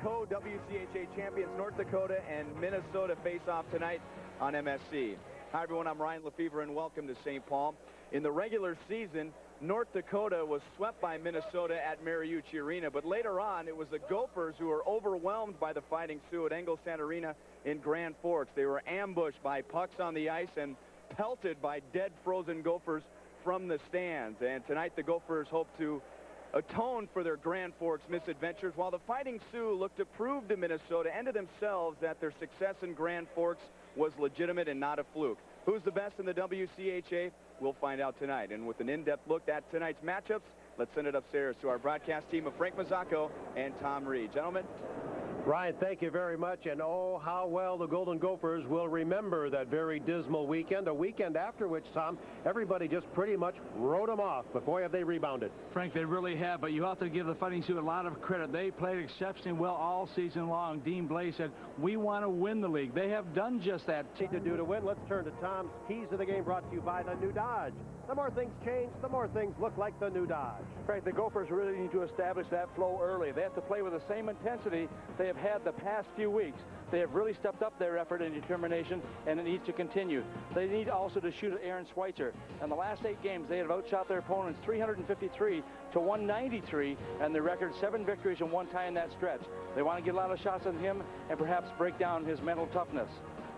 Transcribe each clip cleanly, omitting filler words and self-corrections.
co-WCHA champions North Dakota and Minnesota face off tonight on MSC. Hi everyone, I'm Ryan Lefevre and welcome to St. Paul. In the regular season, North Dakota was swept by Minnesota at Mariucci Arena, but later on it was the Gophers who were overwhelmed by the Fighting Sioux at Engelstad Arena in Grand Forks. They were ambushed by pucks on the ice and pelted by dead frozen Gophers from the stands. And tonight the Gophers hope to atone for their Grand Forks misadventures, while the Fighting Sioux look to prove to Minnesota and to themselves that their success in Grand Forks was legitimate and not a fluke. Who's the best in the WCHA? We'll find out tonight. And with an in-depth look at tonight's matchups, let's send it upstairs to our broadcast team of Frank Mazzacco and Tom Reed. Gentlemen. Ryan, thank you very much, and oh, how well the Golden Gophers will remember that very dismal weekend, a weekend after which, Tom, everybody just pretty much wrote them off, but boy, have they rebounded. Frank, they really have, but you have to give the Fighting Sioux a lot of credit. They played exceptionally well all season long. Dean Blaze said, we want to win the league. They have done just that. To do to win, let's turn to Tom's Keys of the Game, brought to you by the new Dodge. The more things change, the more things look like the new Dodge. Frank, the Gophers really need to establish that flow early. They have to play with the same intensity they have had the past few weeks. They have really stepped up their effort and determination, and it needs to continue. They need also to shoot at Aaron Switzer. In the last 8 games, they have outshot their opponents 353 to 193, and their record 7 victories and 1 tie in that stretch. They want to get a lot of shots on him and perhaps break down his mental toughness.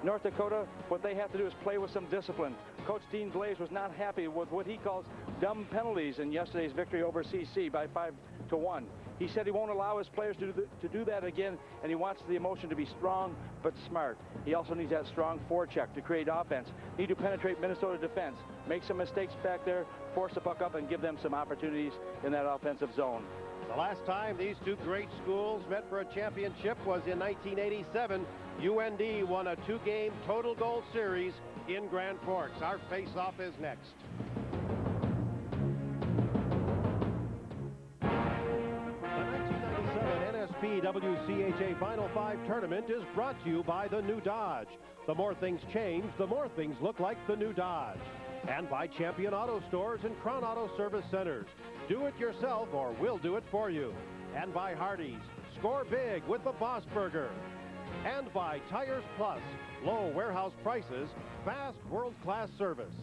North Dakota, what they have to do is play with some discipline. Coach Dean Blaze was not happy with what he calls dumb penalties in yesterday's victory over CC by 5-1. He said he won't allow his players to do that again, and he wants the emotion to be strong but smart. He also needs that strong forecheck to create offense. Need to penetrate Minnesota defense, make some mistakes back there, force the puck up, and give them some opportunities in that offensive zone. The last time these two great schools met for a championship was in 1987. UND won a 2-game total goal series in Grand Forks. Our face-off is next. The 1997 NSP WCHA Final 5 tournament is brought to you by the new Dodge. The more things change, the more things look like the new Dodge. And by Champion Auto Stores and Crown Auto Service Centers. Do it yourself or we'll do it for you. And by Hardee's. Score big with the Boss Burger. And by Tires Plus. Low warehouse prices, fast world-class service.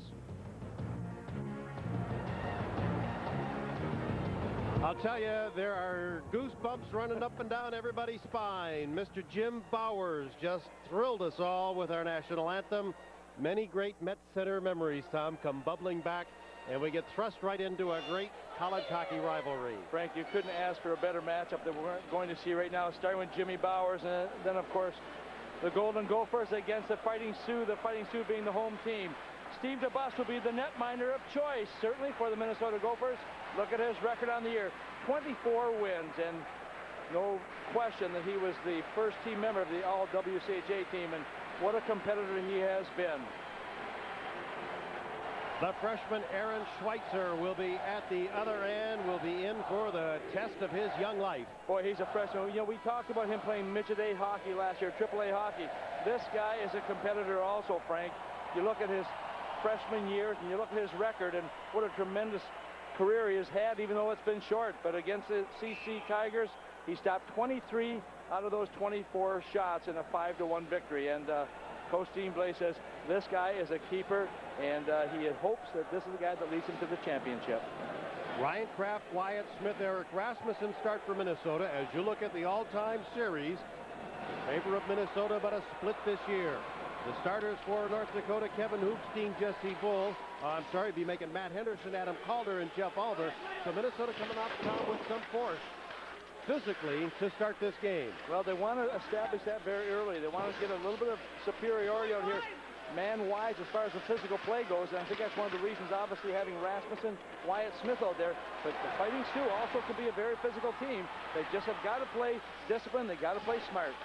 I'll tell you, there are goosebumps running up and down everybody's spine. Mr. Jim Bowers just thrilled us all with our national anthem. Many great Met Center memories, Tom, come bubbling back, and we get thrust right into a great college hockey rivalry. Frank, you couldn't ask for a better matchup that we're going to see right now, starting with Jimmy Bowers, and then, of course, the Golden Gophers against the Fighting Sioux being the home team. Steve DeBus will be the netminder of choice, certainly for the Minnesota Gophers. Look at his record on the year, 24 wins, and no question that he was the first team member of the All-WCHA team, and what a competitor he has been. The freshman Aaron Switzer will be at the other end, will be in for the test of his young life. Boy, he's a freshman. You know, we talked about him playing Midget A hockey last year, AAA hockey. This guy is a competitor also, Frank. You look at his freshman years and you look at his record, and what a tremendous career he has had, even though it's been short. But against the CC Tigers, he stopped 23 out of those 24 shots in a 5-1 victory. And Coach Dean Blaze says this guy is a keeper, and he hopes that this is the guy that leads him to the championship. Ryan Kraft, Wyatt Smith, Eric Rasmussen start for Minnesota. As you look at the all-time series, in favor of Minnesota, but a split this year. The starters for North Dakota, Kevin Hoopstein, Jesse Bull. Be making Matt Henderson, Adam Calder, and Jeff Alder. So Minnesota coming off the top with some force physically to start this game. Well, they want to establish that very early. They want to get a little bit of superiority out here man-wise as far as the physical play goes, and I think that's one of the reasons, obviously, having Rasmussen, Wyatt Smith out there. But the Fighting Sioux also can be a very physical team. They just have got to play discipline. They got to play smart.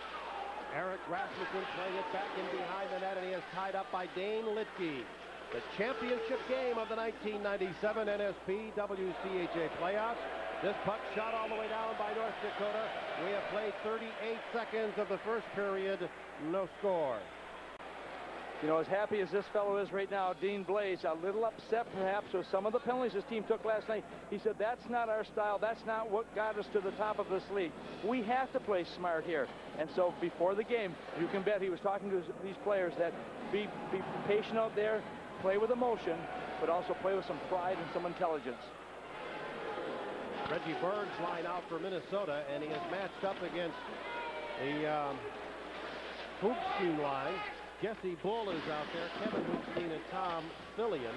Eric Rasmussen playing it back in behind the net, and he is tied up by Dane Litke. The championship game of the 1997 NSP WCHA playoffs. This puck shot all the way down by North Dakota. We have played 38 seconds of the first period. No score. You know, as happy as this fellow is right now, Dean Blaze, a little upset perhaps with some of the penalties his team took last night. He said, that's not our style. That's not what got us to the top of this league. We have to play smart here. And so before the game, you can bet he was talking to these players that be patient out there, play with emotion, but also play with some pride and some intelligence. Reggie Berg's line out for Minnesota, and he is matched up against the Hoopstein line. Jesse Bull is out there, Kevin Hoopstein and Tom Fillion.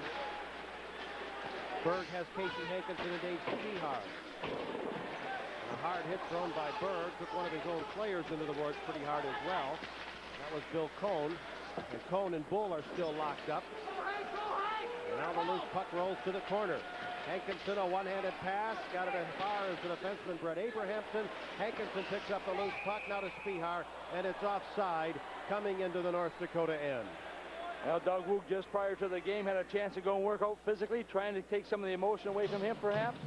Berg has Casey Hankinson and Dave Spehar. A hard hit thrown by Berg, took one of his own players into the boards pretty hard as well. That was Bill Cohn, and Cohn and Bull are still locked up. And now the loose puck rolls to the corner. Hankinson, a one-handed pass, got it as far as the defenseman Brett Abrahamson. Hankinson picks up the loose puck, now to Spehar, and it's offside coming into the North Dakota end. Well, Doug Woog just prior to the game had a chance to go and work out physically, trying to take some of the emotion away from him perhaps,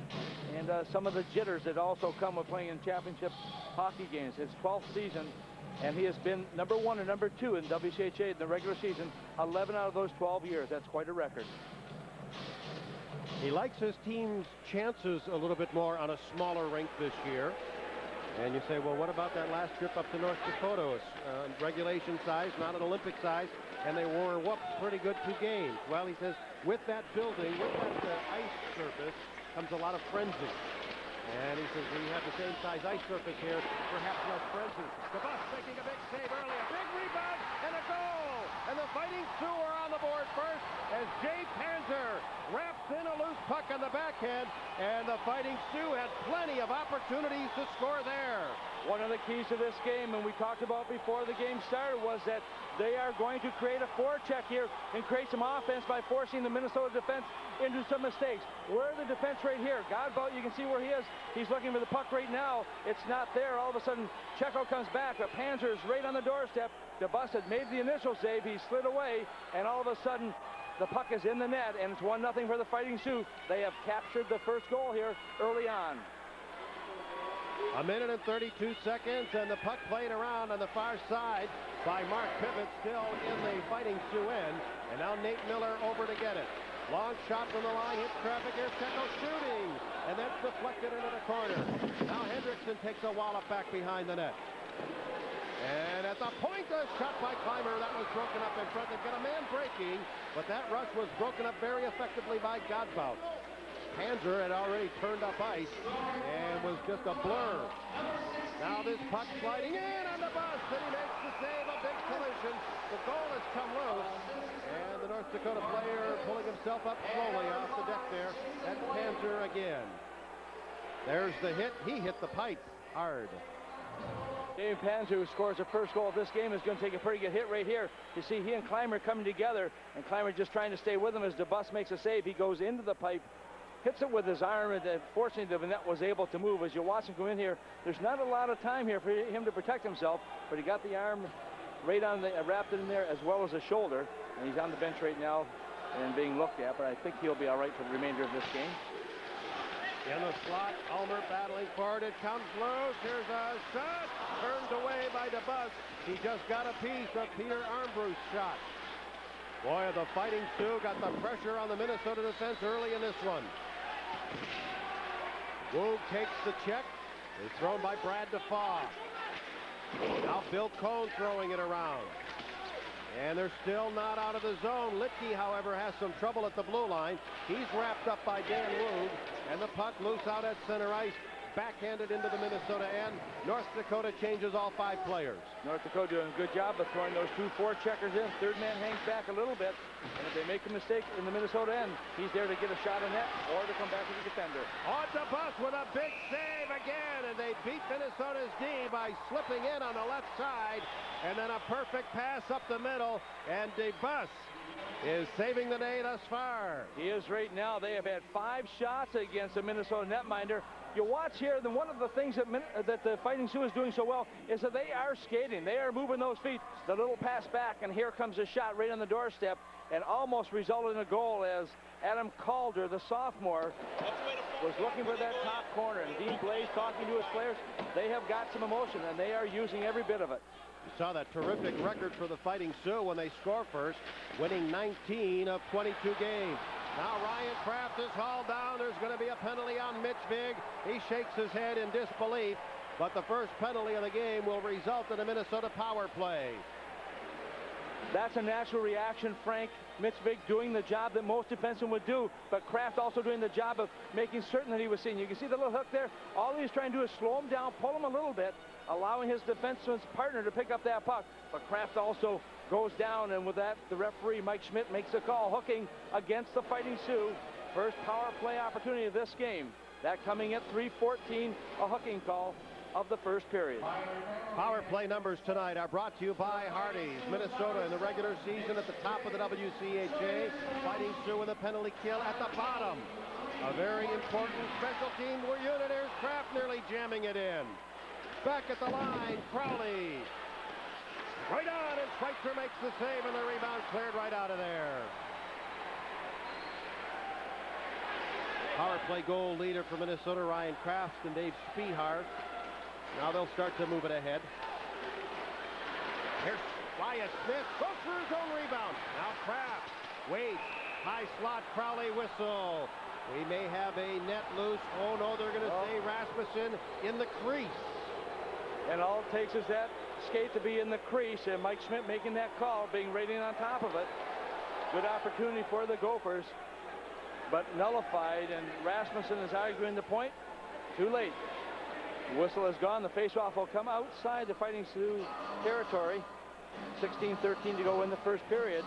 and some of the jitters that also come with playing in championship hockey games. His 12th season, and he has been number 1 and number 2 in WCHA in the regular season, 11 out of those 12 years. That's quite a record. He likes his team's chances a little bit more on a smaller rink this year. And you say, well, what about that last trip up to North Dakota? Regulation size, not an Olympic size, and they wore whooped pretty good 2 games. Well, he says, with that building, with that ice surface, comes a lot of frenzy. And he says, we have the same size ice surface here, perhaps less frenzy. DeBus making a big save early, a big rebound, and a goal! And the Fighting Sioux are on the board first as Jay Panzer wraps in a loose puck on the backhand, and the Fighting Sioux had plenty of opportunities to score there. One of the keys to this game, and we talked about before the game started, was that they are going to create a forecheck here and create some offense by forcing the Minnesota defense into some mistakes. Where are the defense right here? Godbout, you can see where he is. He's looking for the puck right now. It's not there. All of a sudden, Checo comes back, but Panzer is right on the doorstep. DeBus had made the initial save. He slid away, and all of a sudden, the puck is in the net, and it's 1-0 for the Fighting Sioux. They have captured the first goal here early on. 1 minute and 32 seconds, and the puck played around on the far side by Mark Pivot, still in the Fighting Sioux end. And now Nate Miller over to get it. Long shot from the line, hits traffic. Here's Checo shooting, and that's deflected into the corner. Now Hendrickson takes a wallop back behind the net. And at the point, a shot by Clymer. That was broken up in front. They've got a man breaking, but that rush was broken up very effectively by Godbout. Panzer had already turned up ice and was just a blur. Now this puck sliding in on the bus, and he makes the save, a big collision. The goal has come loose, and the North Dakota player pulling himself up slowly off the deck there. That's Panzer again. There's the hit. He hit the pipe hard. Dave Panzer, who scores the first goal of this game, is going to take a pretty good hit right here. You see he and Clymer coming together, and Clymer just trying to stay with him as DeBus makes a save. He goes into the pipe, hits it with his arm, and fortunately the net was able to move. As you watch him go in here, there's not a lot of time here for him to protect himself, but he got the arm right on the, wrapped it in there as well as the shoulder, and he's on the bench right now and being looked at, but I think he'll be all right for the remainder of this game. In the slot, Ulmer battling forward. It comes loose. Here's a shot. Turned away by DeBus. He just got a piece of Peter Armbruth's shot. Boy, the Fighting Sioux got the pressure on the Minnesota defense early in this one. Woog takes the check. It's thrown by Brad DeFaw. Now Bill Cohn throwing it around. And they're still not out of the zone. Litke, however, has some trouble at the blue line. He's wrapped up by Dan Woog. And the puck loose out at center ice. Backhanded into the Minnesota end. North Dakota changes all 5 players. North Dakota doing a good job of throwing those 2 forecheckers in. Third man hangs back a little bit. And if they make a mistake in the Minnesota end, he's there to get a shot on net or to come back with the defender. On the bus with a big save again. And they beat Minnesota's D by slipping in on the left side. And then a perfect pass up the middle. And DeBus is saving the day thus far. He is right now. They have had 5 shots against the Minnesota netminder. You watch here, then one of the things that the Fighting Sioux is doing so well is that they are skating. They are moving those feet. The little pass back, and here comes a shot right on the doorstep, and almost resulted in a goal as Adam Calder, the sophomore, was looking for that top corner. And Dean Blaze talking to his players. They have got some emotion, and they are using every bit of it. You saw that terrific record for the Fighting Sioux when they score first, winning 19 of 22 games. Now Ryan Kraft is hauled down. There's going to be a penalty on Mitch Vig. He shakes his head in disbelief, but the first penalty of the game will result in a Minnesota power play. That's a natural reaction, Frank. Mitch Vig doing the job that most defensemen would do, but Kraft also doing the job of making certain that he was seen. You can see the little hook there. All he's trying to do is slow him down, pull him a little bit, allowing his defenseman's partner to pick up that puck. But Kraft also goes down, and with that, the referee, Mike Schmidt, makes a call, hooking against the Fighting Sioux. First power play opportunity of this game. That coming at 3:14, a hooking call of the first period. Power play numbers tonight are brought to you by Hardee's. Minnesota in the regular season at the top of the WCHA. Fighting Sioux with a penalty kill at the bottom. A very important special team unit. Here's Kraft nearly jamming it in. Back at the line, Crowley. Right on, and Switzer makes the save, and the rebound cleared right out of there. Power play goal leader for Minnesota, Ryan Kraft and Dave Spehar. Now they'll start to move it ahead. Here's Wyatt Smith, goes for his own rebound. Now Kraft waits, high slot, Crowley whistle. We may have a net loose. Oh no, they're going to say Rasmussen in the crease. And all it takes is that skate to be in the crease, and Mike Schmidt making that call, being right in on top of it. Good opportunity for the Gophers, but nullified, and Rasmussen is arguing the point. Too late. Whistle is gone. The faceoff will come outside the Fighting Sioux territory. 16-13 to go in the first period.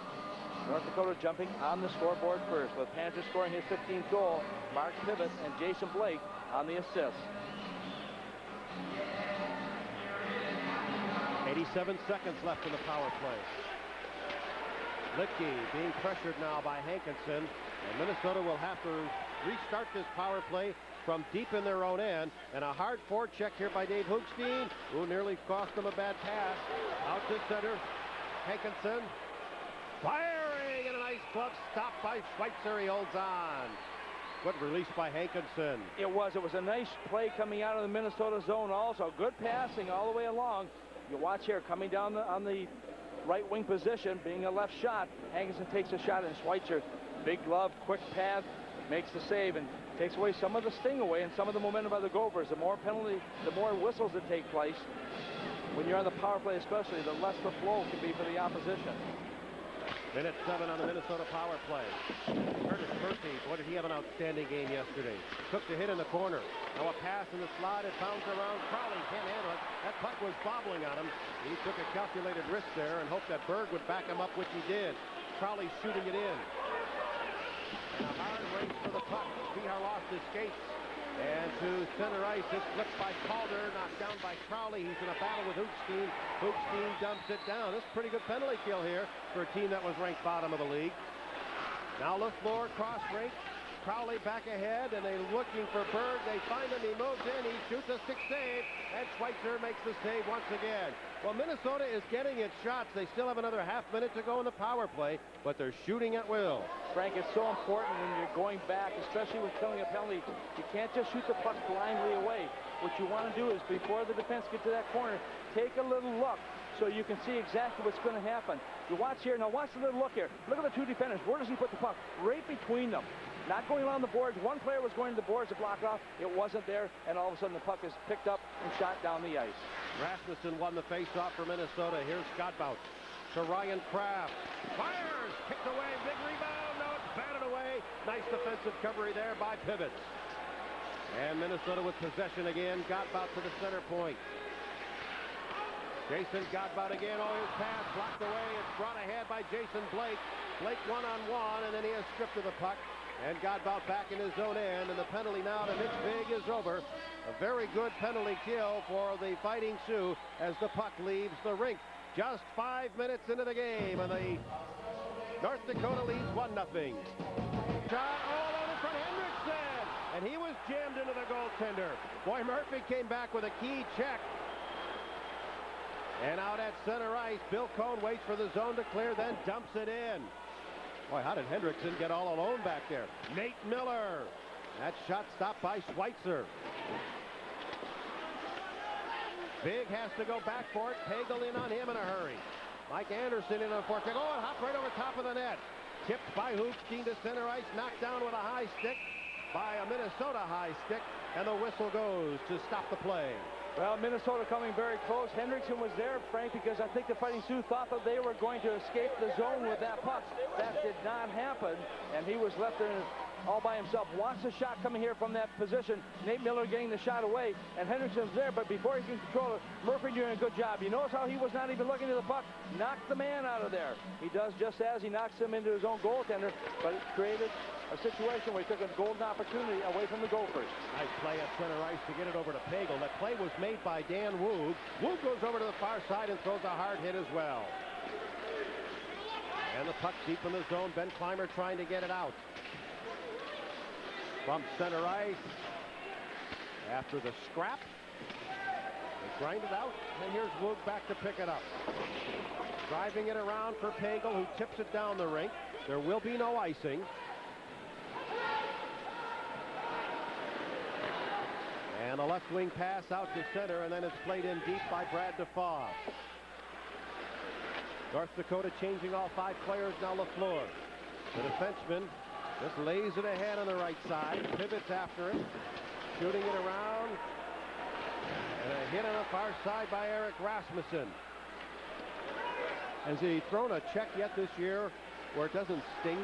North Dakota jumping on the scoreboard first, with Panthers scoring his 15th goal. Mark Pivot and Jason Blake on the assists. 87 seconds left in the power play. Litke being pressured now by Hankinson, and Minnesota will have to restart this power play from deep in their own end, and a hard forecheck here by Dave Hoogstein, who nearly cost them a bad pass. Out to center, Hankinson firing, and a nice glove stop by Switzer. He holds on. Good release by Hankinson. It was a nice play coming out of the Minnesota zone also. Good passing all the way along. You watch here, coming down on the right wing position, being a left shot. Hankinson takes a shot, and Switzer, big glove, quick path, makes the save, and takes away some of the sting away and some of the momentum of the Gophers. The more whistles that take place, when you're on the power play especially, the less the flow can be for the opposition. Minute 7 on the Minnesota power play. Curtis Murphy, boy, did he have an outstanding game yesterday. Took the hit in the corner. Now a pass in the slot. It bounced around. Crowley can't handle it. That puck was bobbling on him. He took a calculated risk there and hoped that Berg would back him up, which he did. Crowley shooting it in. And a hard race for the puck. Spehar lost his skates. And to center ice, it's flipped by Calder, knocked down by Crowley. He's in a battle with Hoogstein. Hoogstein dumps it down. This is a pretty good penalty kill here for a team that was ranked bottom of the league. Now LaFleur cross rink. Crowley back ahead, and they're looking for Berg. They find him. He moves in. He shoots a stick save, and Switzer makes the save once again. Well, Minnesota is getting its shots. They still have another half minute to go in the power play, but they're shooting at will. Frank, it's so important when you're going back, especially with killing a penalty. You can't just shoot the puck blindly away. What you want to do is, before the defense gets to that corner, take a little look so you can see exactly what's going to happen. You watch here. Now watch the little look here. Look at the two defenders. Where does he put the puck? Right between them. Not going along the boards. One player was going to the boards to block off. It wasn't there, and all of a sudden the puck is picked up and shot down the ice. Rasmussen won the faceoff for Minnesota. Here's Godbout to Ryan Kraft. Fires! Kicked away. Big rebound. No, it's batted away. Nice defensive recovery there by Pivot. And Minnesota with possession again. Godbout to the center point. Jason Godbout again. Oh, his pass blocked away. It's brought ahead by Jason Blake. Blake one-on-one, and then he is stripped of the puck. And Godbout back in his own end, and the penalty now to Mitch Vig is over. A very good penalty kill for the Fighting Sioux as the puck leaves the rink. Just 5 minutes into the game, and the North Dakota leads 1-0. Shot all over from Hendrickson, and he was jammed into the goaltender. Boy, Murphy came back with a key check. And out at center ice, Bill Cohn waits for the zone to clear, then dumps it in. Boy, how did Hendrickson get all alone back there? Nate Miller. That shot stopped by Switzer. Big has to go back for it. Pagel in on him in a hurry. Mike Anderson in on fourth. They go and hop right over top of the net. Tipped by Hoopstein to center ice. Knocked down with a high stick by a Minnesota high stick. And the whistle goes to stop the play. Well, Minnesota coming very close. Hendrickson was there, Frank, because I think the Fighting Sioux thought that they were going to escape the zone with that puck. That did not happen, and he was left there all by himself. Wants a shot coming here from that position. Nate Miller getting the shot away, and Hendrickson's there, but before he can control it, Murphy doing a good job. You notice how he was not even looking to the puck. Knocked the man out of there. He does just as he knocks him into his own goaltender, but it created a situation where he took a golden opportunity away from the Gophers. Nice play at center ice to get it over to Pagel. That play was made by Dan Woog. Woog goes over to the far side and throws a hard hit as well. And the puck deep in the zone. Ben Clymer trying to get it out. From center ice. After the scrap. They grind it out. And here's Woog back to pick it up. Driving it around for Pagel, who tips it down the rink. There will be no icing. And a left wing pass out to center, and then it's played in deep by Brad DeFaw. North Dakota changing all 5 players, now LaFleur. The defenseman just lays it ahead on the right side, pivots after it, shooting it around. And a hit on the far side by Eric Rasmussen. Has he thrown a check yet this year where it doesn't sting?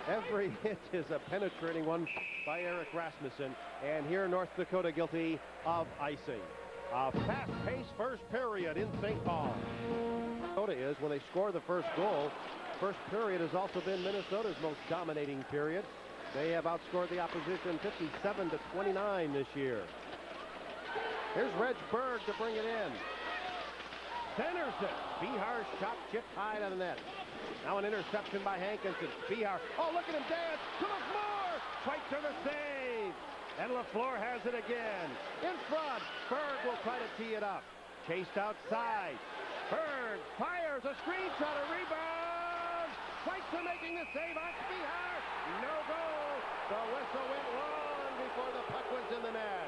Every hit is a penetrating one by Eric Rasmussen. And here North Dakota guilty of icing. A fast-paced first period in St. Paul. Minnesota is when they score the first goal. First period has also been Minnesota's most dominating period. They have outscored the opposition 57-29 this year. Here's Reg Berg to bring it in. Centers it. Behar's shot chipped high to the net. Now an interception by Hankinson. Behar. Oh, look at him dance to the floor. Switzer the save. And LaFleur has it again. In front. Berg will try to tee it up. Chased outside. Berg fires a screen shot, a rebound. Switzer making the save on Behar. No goal. The whistle went long before the puck was in the net.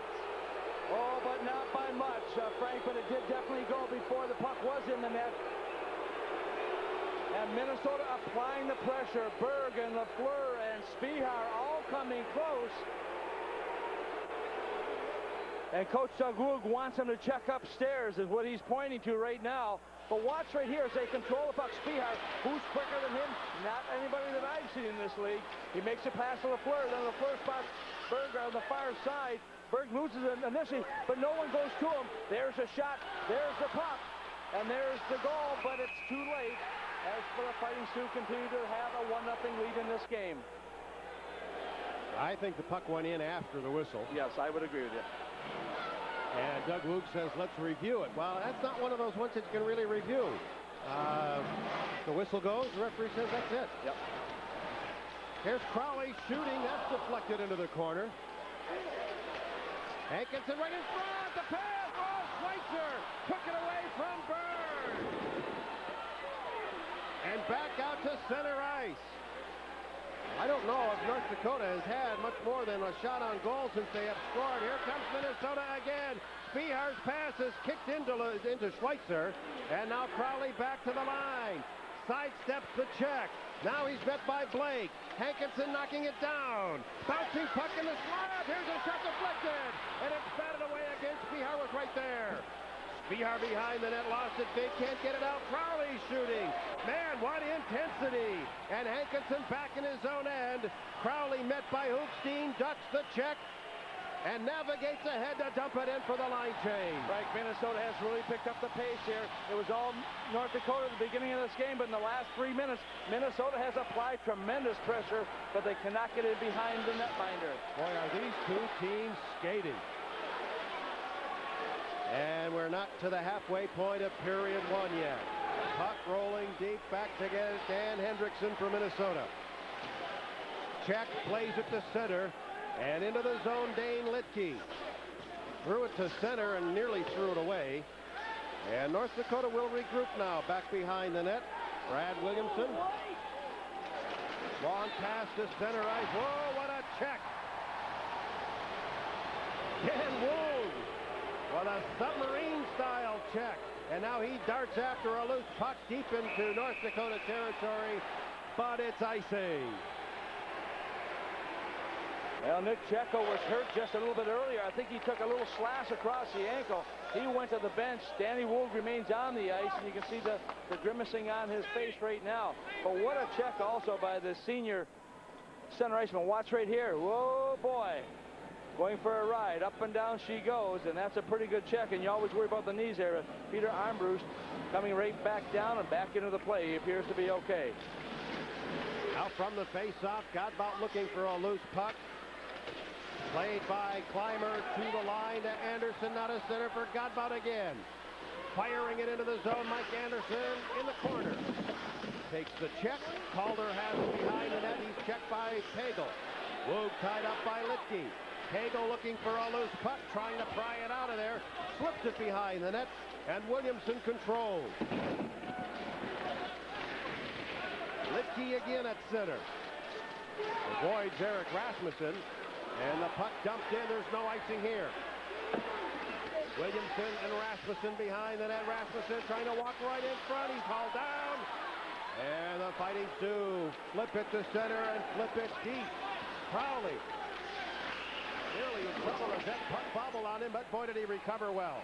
Oh, but not by much, Frank, but it did definitely go before the puck was in the net. And Minnesota applying the pressure. Berg and LaFleur and Spihar all coming close. And Coach Doug Woog wants him to check upstairs is what he's pointing to right now. But watch right here as they control the puck. Spihar, who's quicker than him? Not anybody that I've seen in this league. He makes a pass to LaFleur. Then LaFleur spots Berg on the far side. Berg loses it initially, but no one goes to him. There's a shot. There's the puck. And there's the goal, but it's too late. As for the Fighting Sioux continue to have a 1-0 lead in this game. I think the puck went in after the whistle. Yes, I would agree with you. And Doug Woog says, let's review it. Well, that's not one of those ones that you can really review. The whistle goes, the referee says that's it. Yep. Here's Crowley shooting. That's deflected into the corner. Hankinson right in front. The pass. Oh, Switzer took it away from Berg. And back out to center ice. I don't know if North Dakota has had much more than a shot on goal since they have scored. Here comes Minnesota again. Spihar's pass is kicked into Switzer. And now Crowley back to the line. Sidesteps the check. Now he's met by Blake. Hankinson knocking it down. Bouncing puck in the slot. Here's a shot deflected. And it's batted away again. Spihar was right there. Spihar behind the net, lost it big, can't get it out. Crowley shooting. Man, what intensity. And Hankinson back in his own end. Crowley met by Hoopstein, ducks the check, and navigates ahead to dump it in for the line change. Frank, Minnesota has really picked up the pace here. It was all North Dakota at the beginning of this game, but in the last 3 minutes, Minnesota has applied tremendous pressure, but they cannot get it behind the netminder. Boy, are these two teams skating. And we're not to the halfway point of period 1 yet. Puck rolling deep back to get Dan Hendrickson for Minnesota. Check, plays it to center. And into the zone, Dane Litke. Threw it to center and nearly threw it away. And North Dakota will regroup now. Back behind the net. Brad Williamson. Long pass to center ice. Whoa, what a check. Dan Woog with a submarine-style check. And now he darts after a loose puck deep into North Dakota territory, but it's icing. Well, Nick Checo was hurt just a little bit earlier. I think he took a little slash across the ankle. He went to the bench. Danny Wold remains on the ice, and you can see the grimacing on his face right now. But what a check also by the senior center iceman. Watch right here. Whoa, boy. Going for a ride. Up and down she goes, and that's a pretty good check. And you always worry about the knees there. Peter Armbruster coming right back down and back into the play. He appears to be okay. Out from the face-off, Godbout looking for a loose puck. Played by Clymer to the line to Anderson, now to center for Godbout again. Firing it into the zone, Mike Anderson in the corner. Takes the check. Calder has it behind the net. He's checked by Pagel. Woog tied up by Litke. Pagel looking for a loose puck, trying to pry it out of there. Slips it behind the net, and Williamson controls. Litke again at center. Avoids Eric Rasmussen. And the puck dumped in. There's no icing here. Williamson and Rasmussen behind the net. Rasmussen trying to walk right in front. He's hauled down. And the Fighting Sioux flip it to center and flip it deep. Crowley. Nearly in trouble as that puck bobbled on him, but boy did he recover well.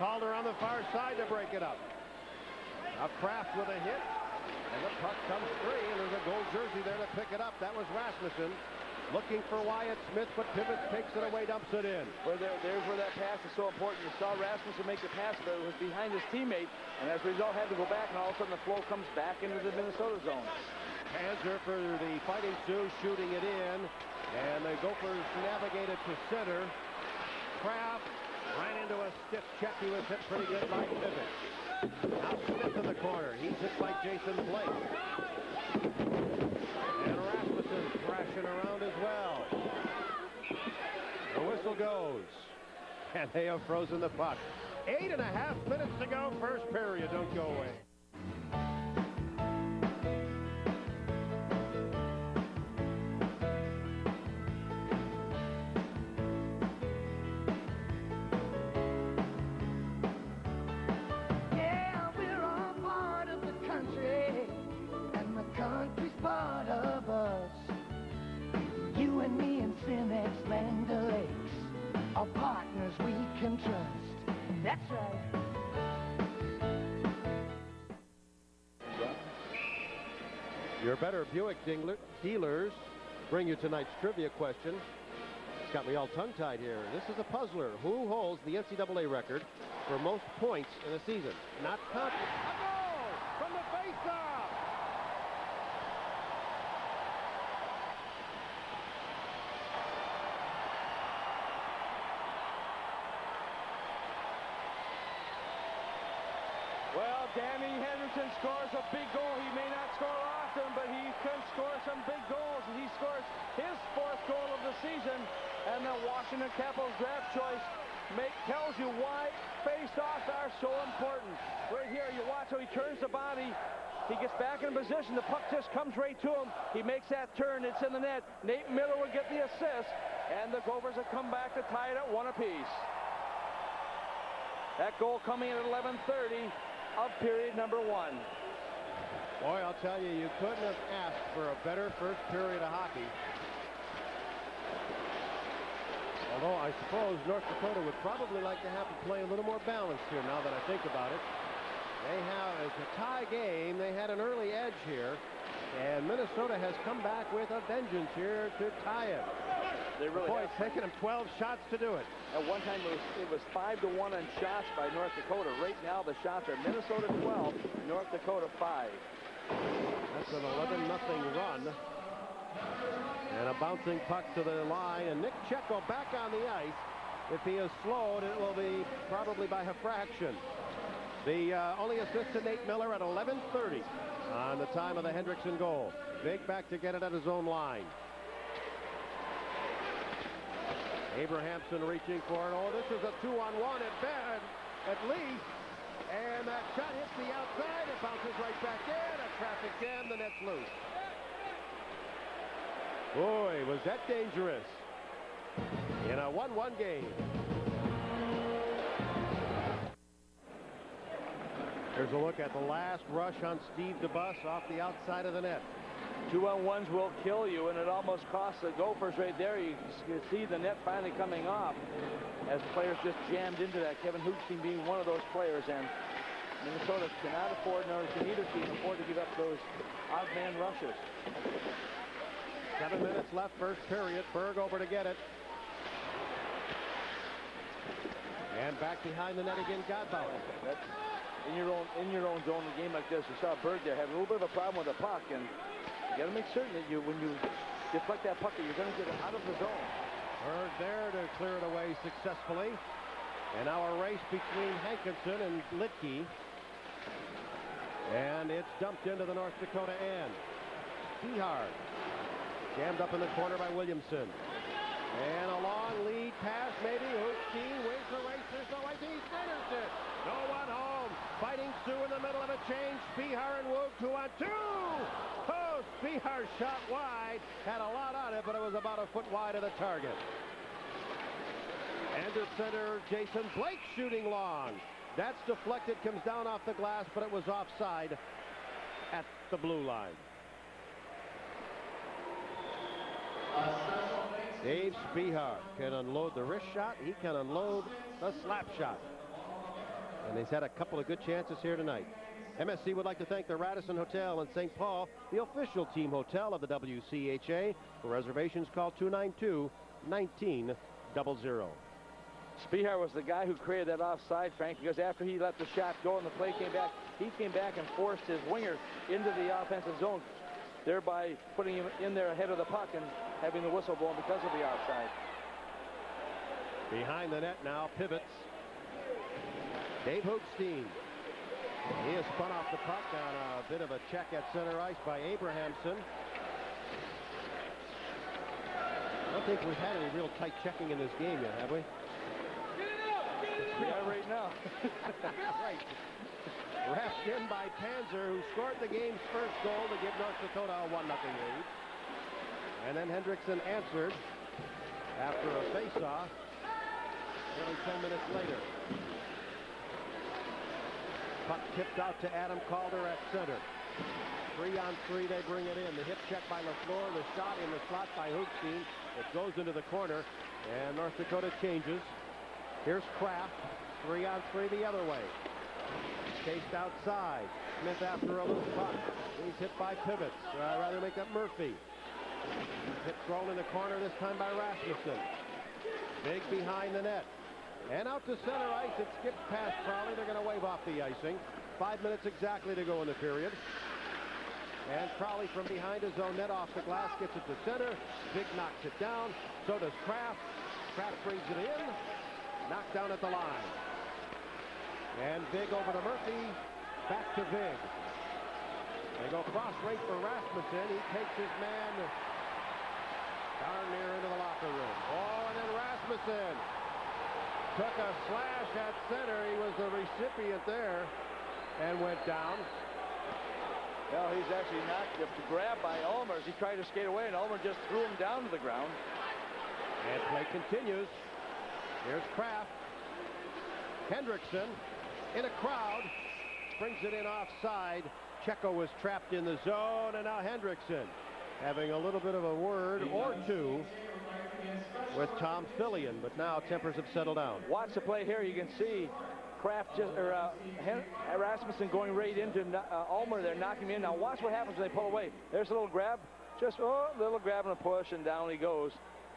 Calder on the far side to break it up. A Kraft with a hit. And the puck comes free, and there's a gold jersey there to pick it up. That was Rasmussen. Looking for Wyatt Smith, but Pivots takes it away, dumps it in. Well, there's where that pass is so important. You saw Rasmussen make the pass, but it was behind his teammate, and as a result had to go back, and all of a sudden the flow comes back into the Minnesota zone. Panzer for the Fighting Sioux shooting it in, and the Gophers navigate it to center. Kraft ran into a stiff check. He was hit pretty good by Pivots. Now Smith in the corner. He's hit by Jason Blake. And Rasmussen thrashing around as well. The whistle goes. And they have frozen the puck. 8.5 minutes to go. First period. Don't go away. Yeah, we're all part of the country, and the country's part of us. You and me and Cimex Land Lakes are partners we can trust. That's right. Your Better Buick dealers bring you tonight's trivia question. It's got me all tongue-tied here. This is a puzzler. Who holds the NCAA record for most points in a season? Not conference. A goal from the face-off! Well, Danny Henderson scores a big goal. He may not score often, but he can score some big goals. And he scores his 4th goal of the season. And the Washington Capitals draft choice tells you why face-offs are so important. Right here, you watch how he turns the body. He gets back in position. The puck just comes right to him. He makes that turn. It's in the net. Nate Miller will get the assist. And the Gophers have come back to tie it at 1 apiece. That goal coming in at 11:30 of period number 1. Boy, I'll tell you, you couldn't have asked for a better first period of hockey. Although I suppose North Dakota would probably like to have to play a little more balanced here now that I think about it. They have, it's a tie game. They had an early edge here. And Minnesota has come back with a vengeance here to tie it. They really Boy, it's taken them 12 shots to do it. At one time, it was 5-1 on shots by North Dakota. Right now, the shots are Minnesota 12, North Dakota 5. That's an 11-0 run. And a bouncing puck to the line. And Nick Checo back on the ice. If he is slowed, it will be probably by a fraction. The only assist to Nate Miller at 11:30 on the time of the Hendrickson goal. Big back to get it at his own line. Abrahamson reaching for it. Oh, this is a 2-on-1 at least. And that shot hits the outside. It bounces right back in. A traffic jam. The net's loose. Boy, was that dangerous in a 1-1 game. Here's a look at the last rush on Steve DeBus off the outside of the net. 2-on-1s will kill you, and it almost cost the Gophers right there. You see the net finally coming off as players just jammed into that. Kevin Hoogstein being one of those players, and Minnesota cannot afford, nor can either team afford to give up those odd man rushes. 7 minutes left, first period. Berg over to get it. And back behind the net again, Godbout. That's in your own zone in a game like this. You saw Berg there have a little bit of a problem with the puck, and you got to make certain that when you deflect that puck, that you're going to get it out of the zone. Berg there to clear it away successfully. And now a race between Hankinson and Litke. And it's dumped into the North Dakota end. Spehard jammed up in the corner by Williamson. And a long lead pass, maybe. Hoogstein wins the race. There's no way. He centers it. No one home. Fighting Sioux in the middle of a change. Spehar and Woog 2-on-2. Oh, Spehar shot wide. Had a lot on it, but it was about a foot wide of the target. And to center, Jason Blake shooting long. That's deflected, comes down off the glass, but it was offside at the blue line. Dave Spehar can unload the wrist shot. He can unload the slap shot. And he's had a couple of good chances here tonight. MSC would like to thank the Radisson Hotel in St. Paul, the official team hotel of the WCHA. For reservations, call 292-1900. Spehar was the guy who created that offside, Frank, because after he let the shot go and the play came back, he came back and forced his winger into the offensive zone, thereby putting him in there ahead of the puck and having the whistle blown because of the offside. Behind the net now, pivots. Dave Hoogstein. He is spun off the puck on a bit of a check at center ice by Abrahamson. I don't think we've had any real tight checking in this game yet, have we? Yeah, right now. Right. Wrapped in by Panzer, who scored the game's first goal to give North Dakota a 1-0 lead. And then Hendrickson answered after a face-off nearly 10 minutes later. Puck tipped out to Adam Calder at center. 3-on-3, they bring it in. The hip check by LaFleur, the shot in the slot by Hoogstein. It goes into the corner, and North Dakota changes. Here's Kraft, 3-on-3 the other way. Chased outside. Smith after a loose puck. He's hit by Pivots. Rather make that Murphy. Hit thrown in the corner this time by Rasmussen. Big behind the net. And out to center ice. It skipped past Crowley. They're going to wave off the icing. 5 minutes exactly to go in the period. And Crowley from behind his own net off the glass gets it to center. Big knocks it down. So does Kraft. Kraft brings it in. Knocked down at the line. And Big over to Murphy. Back to Vig. They go cross right for Rasmussen. He takes his man darn near into the locker room. Oh, and then Rasmussen took a slash at center. He was the recipient there and went down. Well, he's actually knocked up to grab by Ulmer as he tried to skate away, and Ulmer just threw him down to the ground. And play continues. Here's Kraft. Hendrickson in a crowd. Brings it in offside. Checo was trapped in the zone, and now Hendrickson having a little bit of a word or two with Tom Fillion, but now tempers have settled down. Watch the play here. You can see Kraft Rasmussen going right into Ulmer there, knocking him in. Now watch what happens when they pull away. There's a little grab, just a little grab and a push, and down he goes.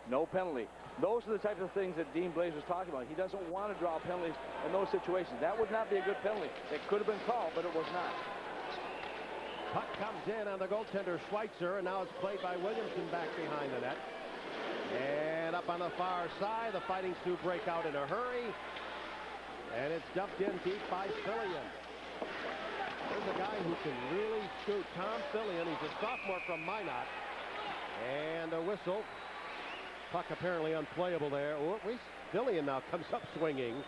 No penalty. Those are the types of things that Dean Blaze was talking about. He doesn't want to draw penalties in those situations. That would not be a good penalty. It could have been called, but it was not. Puck comes in on the goaltender Switzer, and now it's played by Williamson back behind the net. And up on the far side, the Fighting Sioux break out in a hurry. And it's dumped in deep by Fillion. There's a guy who can really shoot. Tom Fillion. He's a sophomore from Minot. And a whistle. Puck apparently unplayable there. Fillion now comes up swinging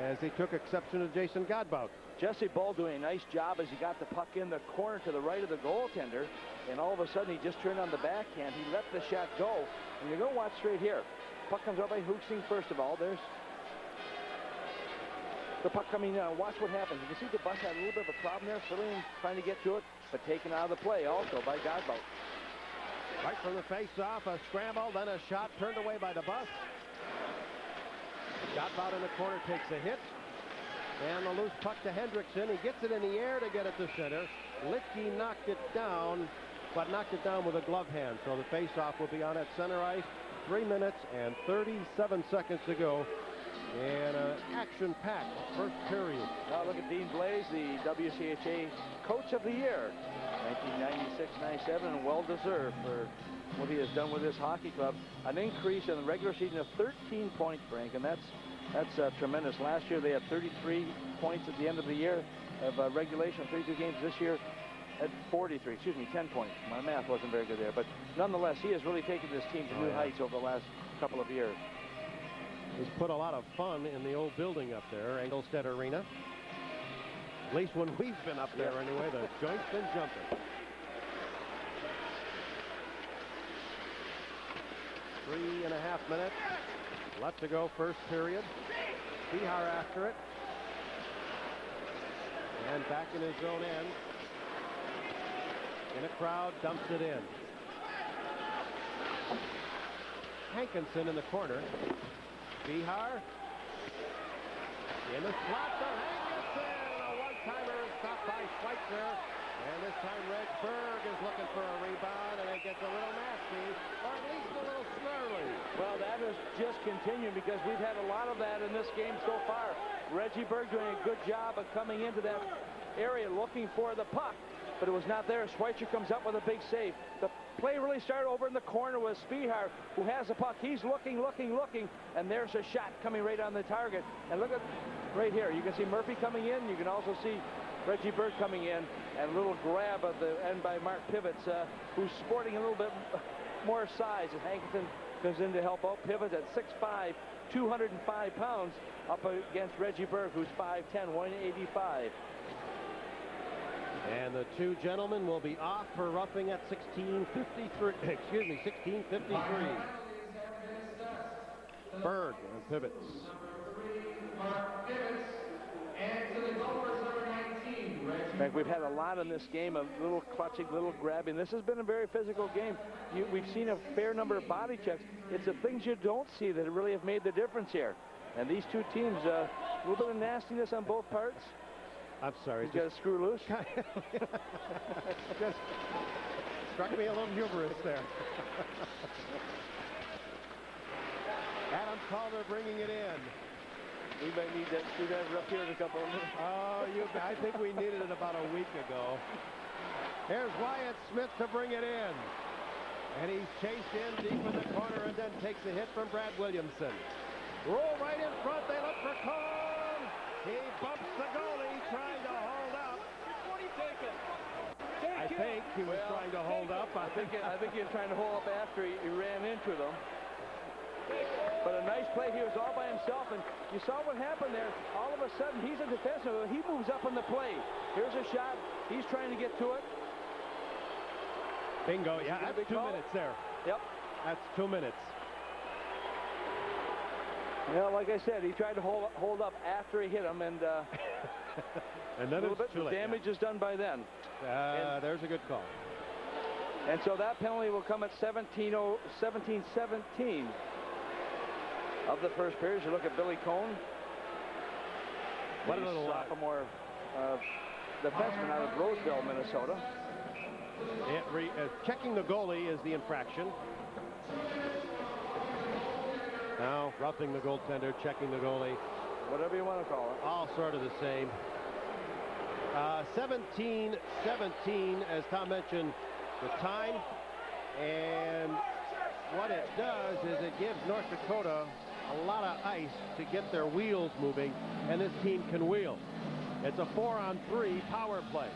as he took exception to Jason Godbout. Jesse Bull doing a nice job as he got the puck in the corner to the right of the goaltender, and all of a sudden he just turned on the backhand. He let the shot go, and you're going to watch straight here. Puck comes out by Hoogstein first of all. There's the puck coming down. Watch what happens. You can see the bus had a little bit of a problem there, filling, trying to get to it, but taken out of the play also by Godbout. Right from the face-off, a scramble, then a shot turned away by the bus. Godbout in the corner takes a hit. And the loose puck to Hendrickson. He gets it in the air to get it to center. Litke knocked it down, but knocked it down with a glove hand. So the face-off will be on at center ice. 3 minutes and 37 seconds to go. And an action-packed first period. Now look at Dean Blaze, the WCHA Coach of the Year, 1996-97, and well-deserved for what he has done with this hockey club. An increase in the regular season of 13 points, Frank, and that's tremendous. Last year they had 33 points at the end of the year of regulation, 32 games. This year at 43, 10 points. My math wasn't very good there, but nonetheless, he has really taken this team to new heights over the last couple of years. He's put a lot of fun in the old building up there, Engelstedt Arena. At least when we've been up there anyway, the joint's been jumping. 3.5 minutes left to go, first period. Bihar after it. And back in his own end. In a crowd, dumps it in. Hankinson in the corner. Bihar in the slot for Hankinson. A one-timer stopped by Switzer. And this time Reg Berg is looking for a rebound, and it gets a little nasty, or at least a little snarly. Well, that is just continuing because we've had a lot of that in this game so far. Reggie Berg doing a good job of coming into that area looking for the puck, but it was not there. Switzer comes up with a big save. The play really started over in the corner with Spihar, who has the puck. He's looking, and there's a shot coming right on the target. And look at right here. You can see Murphy coming in. You can also see Reggie Berg coming in, and a little grab of the end by Mark Pivets, who's sporting a little bit more size. And Hankinson comes in to help out. Pivets at 6'5", 205 pounds, up against Reggie Berg, who's 5'10", 185. And the two gentlemen will be off for roughing at 16:53. Excuse me, 16:53. Berg and Pivets. In fact, we've had a lot in this game of little clutching, little grabbing. This has been a very physical game. We've seen a fair number of body checks. It's the things you don't see that really have made the difference here. And these two teams, a little bit of nastiness on both parts. I'm sorry. He's got a screw loose. Just struck me a little humorous there. Adam Calder bringing it in. We might need that screwdriver up here in a couple of minutes. Oh, I think we needed it about a week ago. Here's Wyatt Smith to bring it in. And he's chased in deep in the corner and then takes a hit from Brad Williamson. Roll right in front. They look for Cone. He bumps the goalie trying to hold up. I think he was trying to hold up. I think he was trying to hold up after he ran into them. But a nice play. He was all by himself, and you saw what happened there. All of a sudden, he's a defenseman. He moves up on the play. Here's a shot. He's trying to get to it. Bingo. Yeah, that's 2 minutes there. Yep. That's 2 minutes. Well, like I said, he tried to hold up after he hit him, and and then a little bit too late, damage is done by then. There's a good call. And so that penalty will come at 17:17 of the first period. You look at Billy Cone. What a little sophomore defenseman out of Roseville, Minnesota. Checking the goalie is the infraction. Now roughing the goaltender, checking the goalie. Whatever you want to call it. All sort of the same. 17-17, as Tom mentioned, the time. And what it does is it gives North Dakota a lot of ice to get their wheels moving, and this team can wheel. It's a 4-on-3 power play.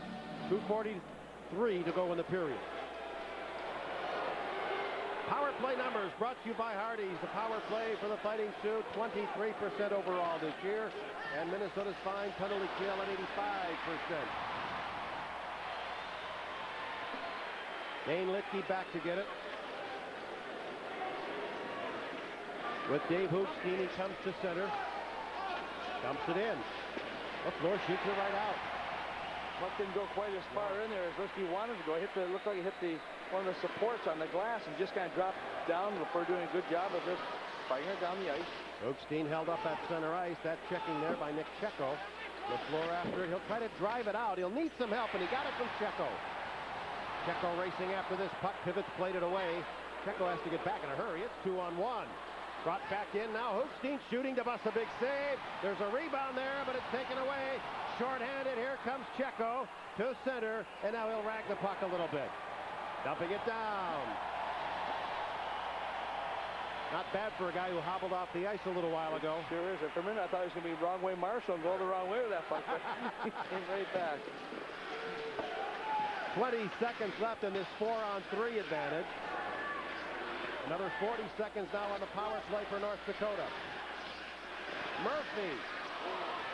2:43 to go in the period. Power play numbers brought to you by Hardee's. The power play for the Fighting Sioux, 23% overall this year, and Minnesota's fine penalty kill at 85%. Dane Litke back to get it. With Dave Hoogstein, he comes to center. Dumps it in. LaFleur shoots it right out. Puck didn't go quite as far in there as Liskey wanted to go. It looked like it hit one of the supports on the glass and just kind of dropped down. LaFleur doing a good job of just fighting it down the ice. Hoogstein held up at center ice. That checking there by Nick Checo. LaFleur after it. He'll try to drive it out. He'll need some help, and he got it from Checo. Checo racing after this puck. Pivots played it away. Checo has to get back in a hurry. It's 2-on-1. Brought back in now. Hoogstein shooting to bust a big save. There's a rebound there, but it's taken away. Short-handed. Here comes Checo to center, and now he'll rag the puck a little bit. Dumping it down. Not bad for a guy who hobbled off the ice a little while ago. Sure is. And for a minute, I thought he was going to be wrong way Marshall and go the wrong way with that puck. He came right back. 20 seconds left in this 4-on-3 advantage. Another 40 seconds now on the power play for North Dakota. Murphy.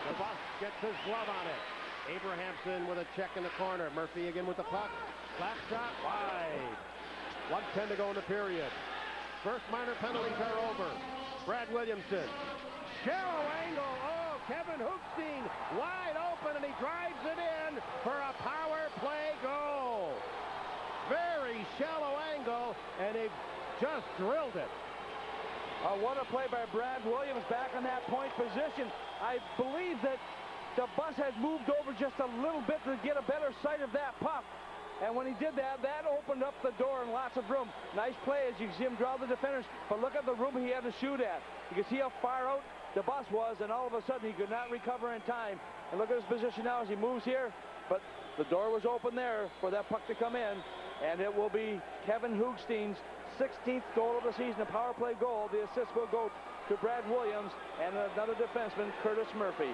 The boss gets his glove on it. Abrahamson with a check in the corner. Murphy again with the puck. Slap shot wide. 1:10 to go in the period. First minor penalties are over. Brad Williamson. Shallow angle. Oh, Kevin Hoogstein wide open, and he drives it in for a power play goal. Very shallow angle, and they've just drilled it. What a play by Brad Williams back in that point position. I believe that the bus had moved over just a little bit to get a better sight of that puck. And when he did that, that opened up the door and lots of room. Nice play as you see him draw the defenders. But look at the room he had to shoot at. You can see how far out the bus was, and all of a sudden he could not recover in time. And look at his position now as he moves here. But the door was open there for that puck to come in. And it will be Kevin Hoogstein's 16th goal of the season, a power play goal. The assist will go to Brad Williams and another defenseman, Curtis Murphy.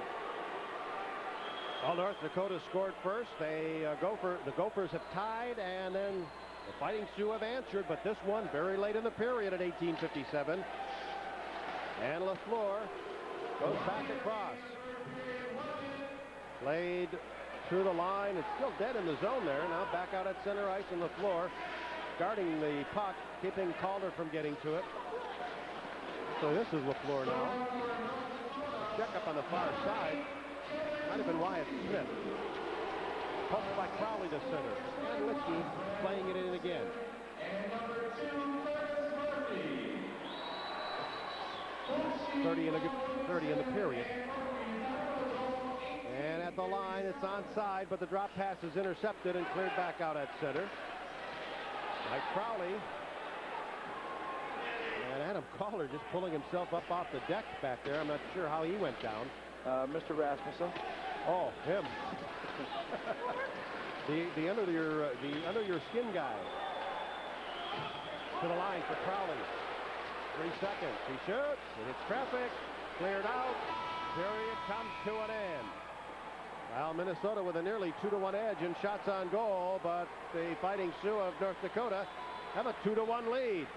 Well, North Dakota scored first. The Gophers have tied, and then the Fighting Sioux have answered, but this one very late in the period at 18:57. And LaFleur goes back across. Played through the line. It's still dead in the zone there. Now back out at center ice, and LaFleur guarding the puck, keeping Calder from getting to it. So this is LaFleur now. Check up on the far side. Might have been Wyatt Smith. Poked by Crowley to center. And Liskey playing it in again. 30 in the period. And at the line, it's onside, but the drop pass is intercepted and cleared back out at center. Mike Crowley. And Adam Calder just pulling himself up off the deck back there. I'm not sure how he went down. Mr. Rasmussen. Oh, him. the under your skin guy. To the line for Crowley. 3 seconds. He shoots. And it's traffic. Cleared out. Period comes to an end. Well, Minnesota with a nearly 2-to-1 edge in shots on goal, but the Fighting Sioux of North Dakota have a 2-to-1 lead.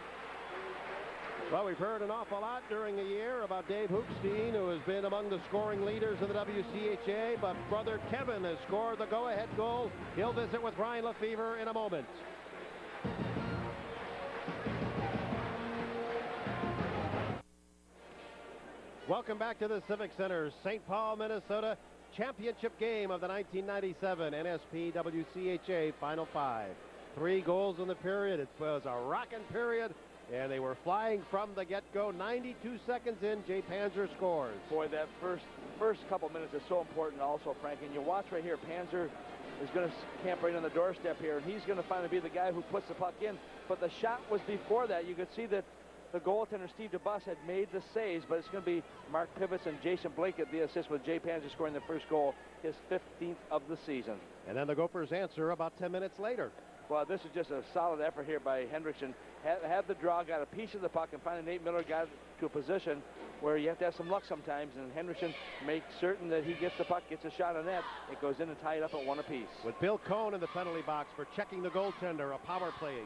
Well, we've heard an awful lot during the year about Dave Hoogstein, who has been among the scoring leaders in the WCHA, but brother Kevin has scored the go-ahead goal. He'll visit with Ryan Lefevre in a moment. Welcome back to the Civic Center. St. Paul, Minnesota, championship game of the 1997 NSP WCHA Final Five. 3 goals in the period. It was a rocking period, and they were flying from the get-go. 92 seconds in, Jay Panzer scores. Boy, that first couple minutes is so important also, Frank. And you watch right here, Panzer is going to camp right on the doorstep here, and he's going to finally be the guy who puts the puck in. But the shot was before that. You could see that the goaltender, Steve DeBus, had made the saves, but it's going to be Mark Pivets and Jason Blake at the assist, with Jay Panzer scoring the first goal, his 15th of the season. And then the Gophers answer about 10 minutes later. Well, this is just a solid effort here by Hendrickson. Had the draw, got a piece of the puck, and finally Nate Miller got to a position where you have to have some luck sometimes, and Hendrickson makes certain that he gets the puck, gets a shot on net. It goes in and tie it up at 1 apiece. With Bill Cohn in the penalty box for checking the goaltender, a power play.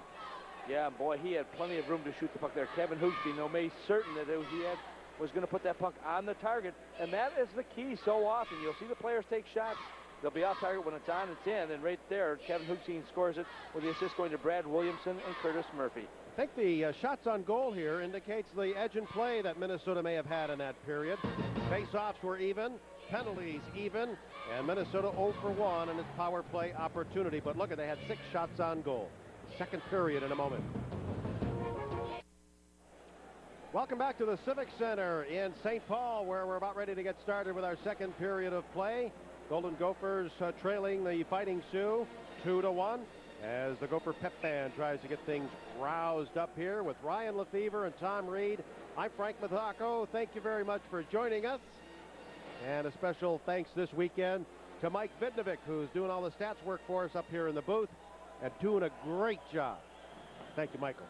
Yeah, boy, he had plenty of room to shoot the puck there. Kevin Hoogstein made certain that was going to put that puck on the target, and that is the key so often. You'll see the players take shots. They'll be off target when it's on, it's in, and right there, Kevin Hoogstein scores it with the assist going to Brad Williamson and Curtis Murphy. I think the shots on goal here indicates the edge and play that Minnesota may have had in that period. Face-offs were even, penalties even, and Minnesota 0 for 1 in its power play opportunity. But look, they had 6 shots on goal. Second period in a moment. Welcome back to the Civic Center in St. Paul, where we're about ready to get started with our second period of play. Golden Gophers trailing the Fighting Sioux 2-1. As the Gopher Pep Band tries to get things roused up here with Ryan Lefevre and Tom Reed. I'm Frank Mathaco. Thank you very much for joining us. And a special thanks this weekend to Mike Vidnovic, who's doing all the stats work for us up here in the booth and doing a great job. Thank you, Michael.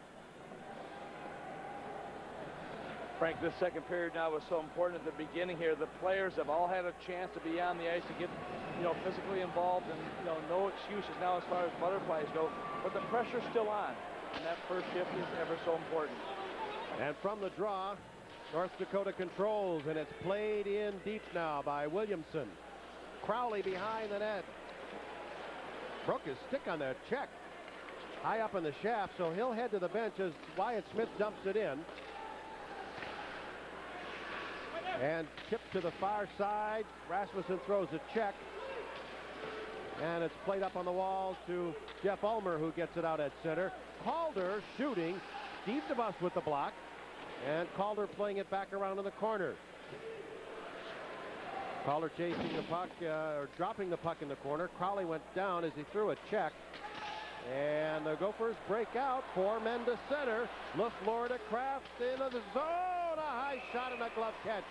Frank, this second period now was so important at the beginning here. The players have all had a chance to be on the ice to get, physically involved, and, no excuses now as far as butterflies go. But the pressure's still on, and that first shift is ever so important. And from the draw, North Dakota controls, and it's played in deep now by Williamson. Crowley behind the net. Broke his stick on that check. High up in the shaft, so he'll head to the bench as Wyatt Smith dumps it in. And tipped to the far side. Rasmussen throws a check. And it's played up on the wall to Jeff Ulmer, who gets it out at center. Calder shooting. Steve DeBus with the block. And Calder playing it back around in the corner. Calder chasing the puck, or dropping the puck in the corner. Crowley went down as he threw a check. And the Gophers break out. 4 men to center. LaFleur to Kraft into the zone. A high shot and a glove catch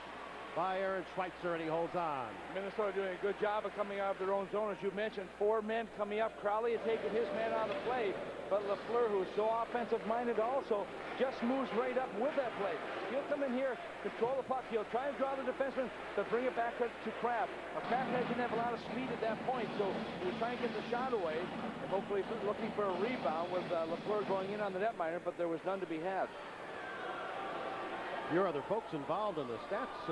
by Aaron Switzer, and he holds on. Minnesota doing a good job of coming out of their own zone. As you mentioned, 4 men coming up. Crowley had taken his man out of play, but LaFleur, who is so offensive-minded also, just moves right up with that play. He'll come in here, control the puck. He'll try and draw the defenseman, but bring it back to Kraft. Kraft didn't have a lot of speed at that point, so he was trying to get the shot away, and hopefully looking for a rebound with LaFleur going in on the netminder, but there was none to be had. Your other folks involved in the stats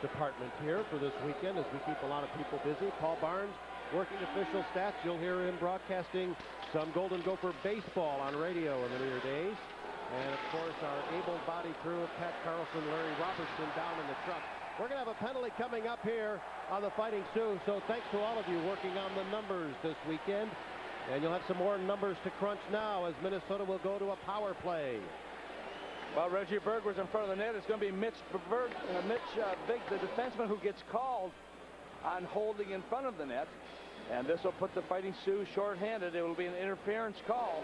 department here for this weekend as we keep a lot of people busy. Paul Barnes working official stats. You'll hear him broadcasting some Golden Gopher baseball on radio in the near days. And of course our able-bodied crew of Pat Carlson, Larry Robertson down in the truck. We're going to have a penalty coming up here on the Fighting Sioux. So thanks to all of you working on the numbers this weekend. And you'll have some more numbers to crunch now as Minnesota will go to a power play. Well, Reggie Berg was in front of the net. It's going to be Mitch Big, the defenseman, who gets called on holding in front of the net. And this will put the Fighting Sioux shorthanded. It will be an interference call.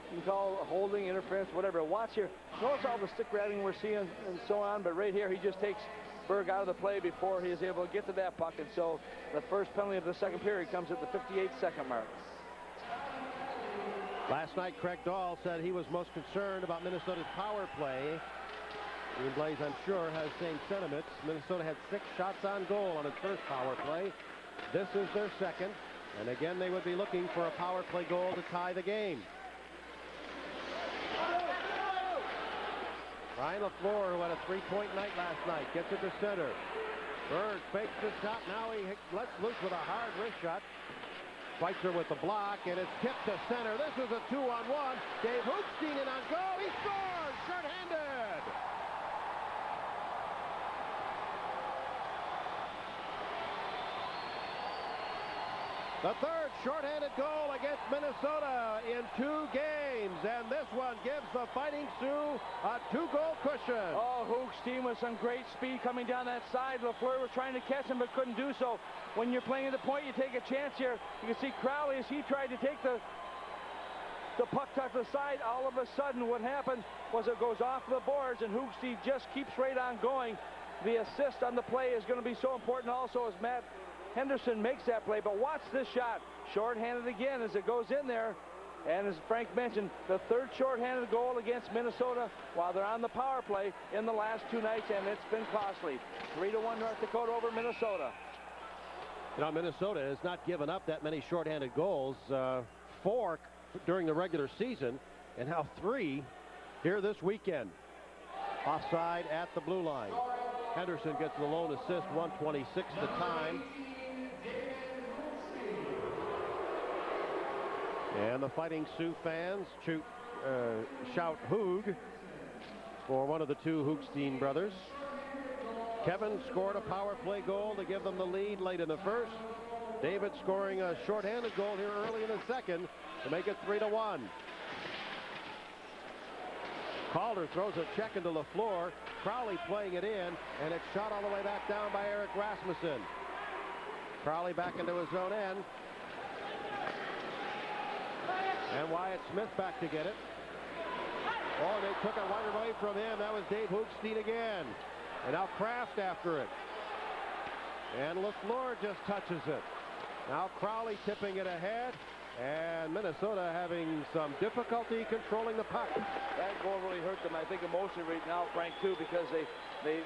You can call holding, interference, whatever. Watch here. Notice all the stick rattling we're seeing and so on. But right here, he just takes Berg out of the play before he is able to get to that puck. And so the first penalty of the second period comes at the 58-second mark. Last night, Craig Dahl said he was most concerned about Minnesota's power play. Ian Blaze, I'm sure, has same sentiments. Minnesota had 6 shots on goal on its first power play. This is their second. And again, they would be looking for a power play goal to tie the game. Ryan LaFleur, who had a 3-point night last night, gets it to center. Berg fakes the shot. Now he lets loose with a hard wrist shot. Switzer with the block, and it's tipped to center. This is a 2-on-1. Dave Hoopstein in on goal. He scores! Short-handed! The third short-handed goal against Minnesota in 2 games, and this one gives the Fighting Sioux a 2-goal cushion. Oh, Hoogstein with some great speed coming down that side. LaFleur was trying to catch him but couldn't do so. When you're playing at the point, you take a chance here. You can see Crowley as he tried to take the puck to the side. All of a sudden, what happened was it goes off the boards, and Hoogstein just keeps right on going. The assist on the play is going to be so important also as Matt Henderson makes that play. But watch this shot. Short-handed again as it goes in there. And as Frank mentioned, the third short-handed goal against Minnesota while they're on the power play in the last 2 nights, and it's been costly. 3-1 North Dakota over Minnesota. You know, Minnesota has not given up that many shorthanded goals. 4 during the regular season, and now 3 here this weekend. Offside at the blue line. Henderson gets the lone assist, 1:26 the time. And the Fighting Sioux fans shout Hoog for one of the two Hoogstein brothers. Kevin scored a power play goal to give them the lead late in the first. David scoring a shorthanded goal here early in the second to make it 3-1. Calder throws a check into LaFleur. Crowley playing it in, and it's shot all the way back down by Eric Rasmussen. Crowley back into his own end. And Wyatt Smith back to get it. Oh, they took it right away from him. That was Dave Hoogstein again. And now Kraft after it. And LaFleur just touches it. Now Crowley tipping it ahead. And Minnesota having some difficulty controlling the puck. That goal really hurt them, I think, emotionally right now, Frank, too, because they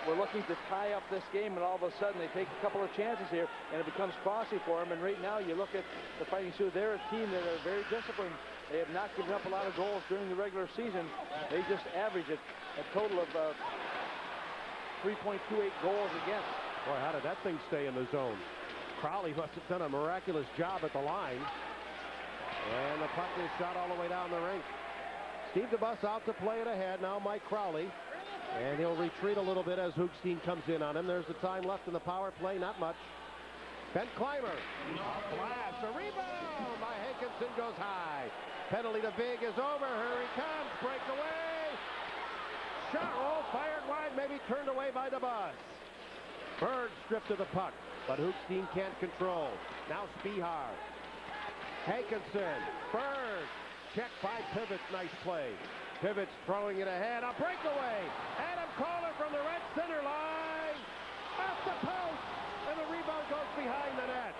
were looking to tie up this game, and all of a sudden they take a couple of chances here, and it becomes costly for them. And right now you look at the Fighting Sioux, they're a team that are very disciplined. They have not given up a lot of goals during the regular season. They just average a total of 3.28 goals against. Boy, how did that thing stay in the zone? Crowley must have done a miraculous job at the line. And the puck is shot all the way down the rink. Steve DeBus out to play it ahead. Now Mike Crowley. And he'll retreat a little bit as Hoogstein comes in on him. There's the time left in the power play. Not much. Ben Clymer. A blast. A rebound by Hankinson goes high. Penalty to Big is over. Here he comes. Breakaway. Shot. Oh, fired wide. Maybe turned away by DeBus. Bird stripped of the puck. But Hoogstein can't control. Now Spihar. Hankinson, Bird, check by Pivots, nice play. Pivots throwing it ahead, a breakaway. Adam Calder from the red center line, off the post, and the rebound goes behind the net.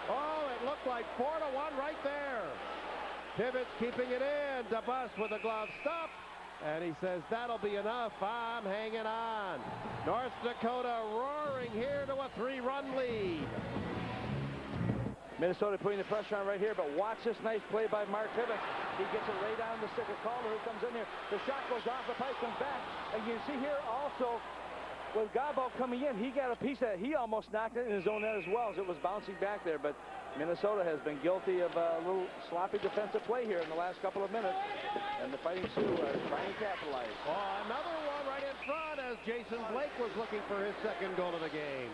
Oh, it looked like 4-1 right there. Pivots keeping it in, DeBus with a glove stop, and he says that'll be enough, I'm hanging on. North Dakota roaring here to a 3-run lead. Minnesota putting the pressure on right here, but watch this nice play by Mark Pivots. He gets it right down the stick of Calder, who comes in here. The shot goes off, the pipe comes back. And you see here also, with Gabo coming in, he got a piece of it. He almost knocked it in his own net as well as it was bouncing back there. But Minnesota has been guilty of a little sloppy defensive play here in the last couple of minutes. And the Fighting Sioux are trying to capitalize. Oh, another one right in front as Jason Blake was looking for his second goal of the game.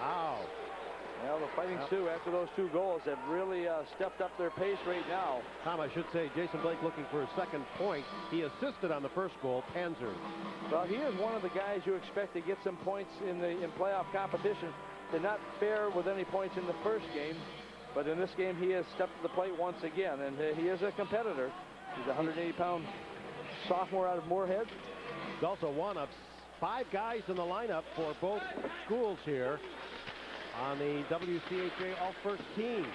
Wow. Well, the Fighting Sioux, after those two goals, have really stepped up their pace right now. Tom, I should say, Jason Blake looking for his second point. He assisted on the first goal, Panzer. Well, he is one of the guys you expect to get some points in playoff competition. Did not fare with any points in the first game, but in this game he has stepped to the plate once again, and he is a competitor. He's a 180-pound sophomore out of Moorhead. He's also one of 5 guys in the lineup for both schools here on the WCHA All-First team.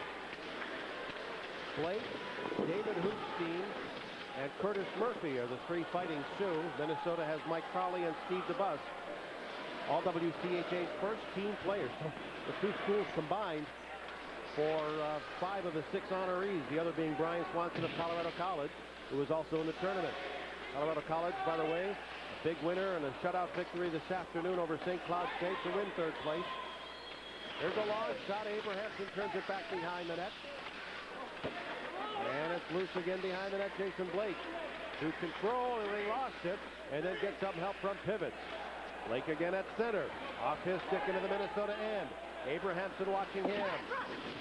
Blake, David Hoogstein, and Curtis Murphy are the 3 Fighting Sioux. Minnesota has Mike Crowley and Steve DeBus. All WCHA's first team players. The 2 schools combined for 5 of the 6 honorees, the other being Brian Swanson of Colorado College, who was also in the tournament. Colorado College, by the way, a big winner and a shutout victory this afternoon over St. Cloud State to win 3rd place. There's a long shot. Abrahamson turns it back behind the net. And it's loose again behind the net. Jason Blake to control, and he lost it, and then gets some help from Pivots. Blake again at center. Off his stick into the Minnesota end. Abrahamson watching him.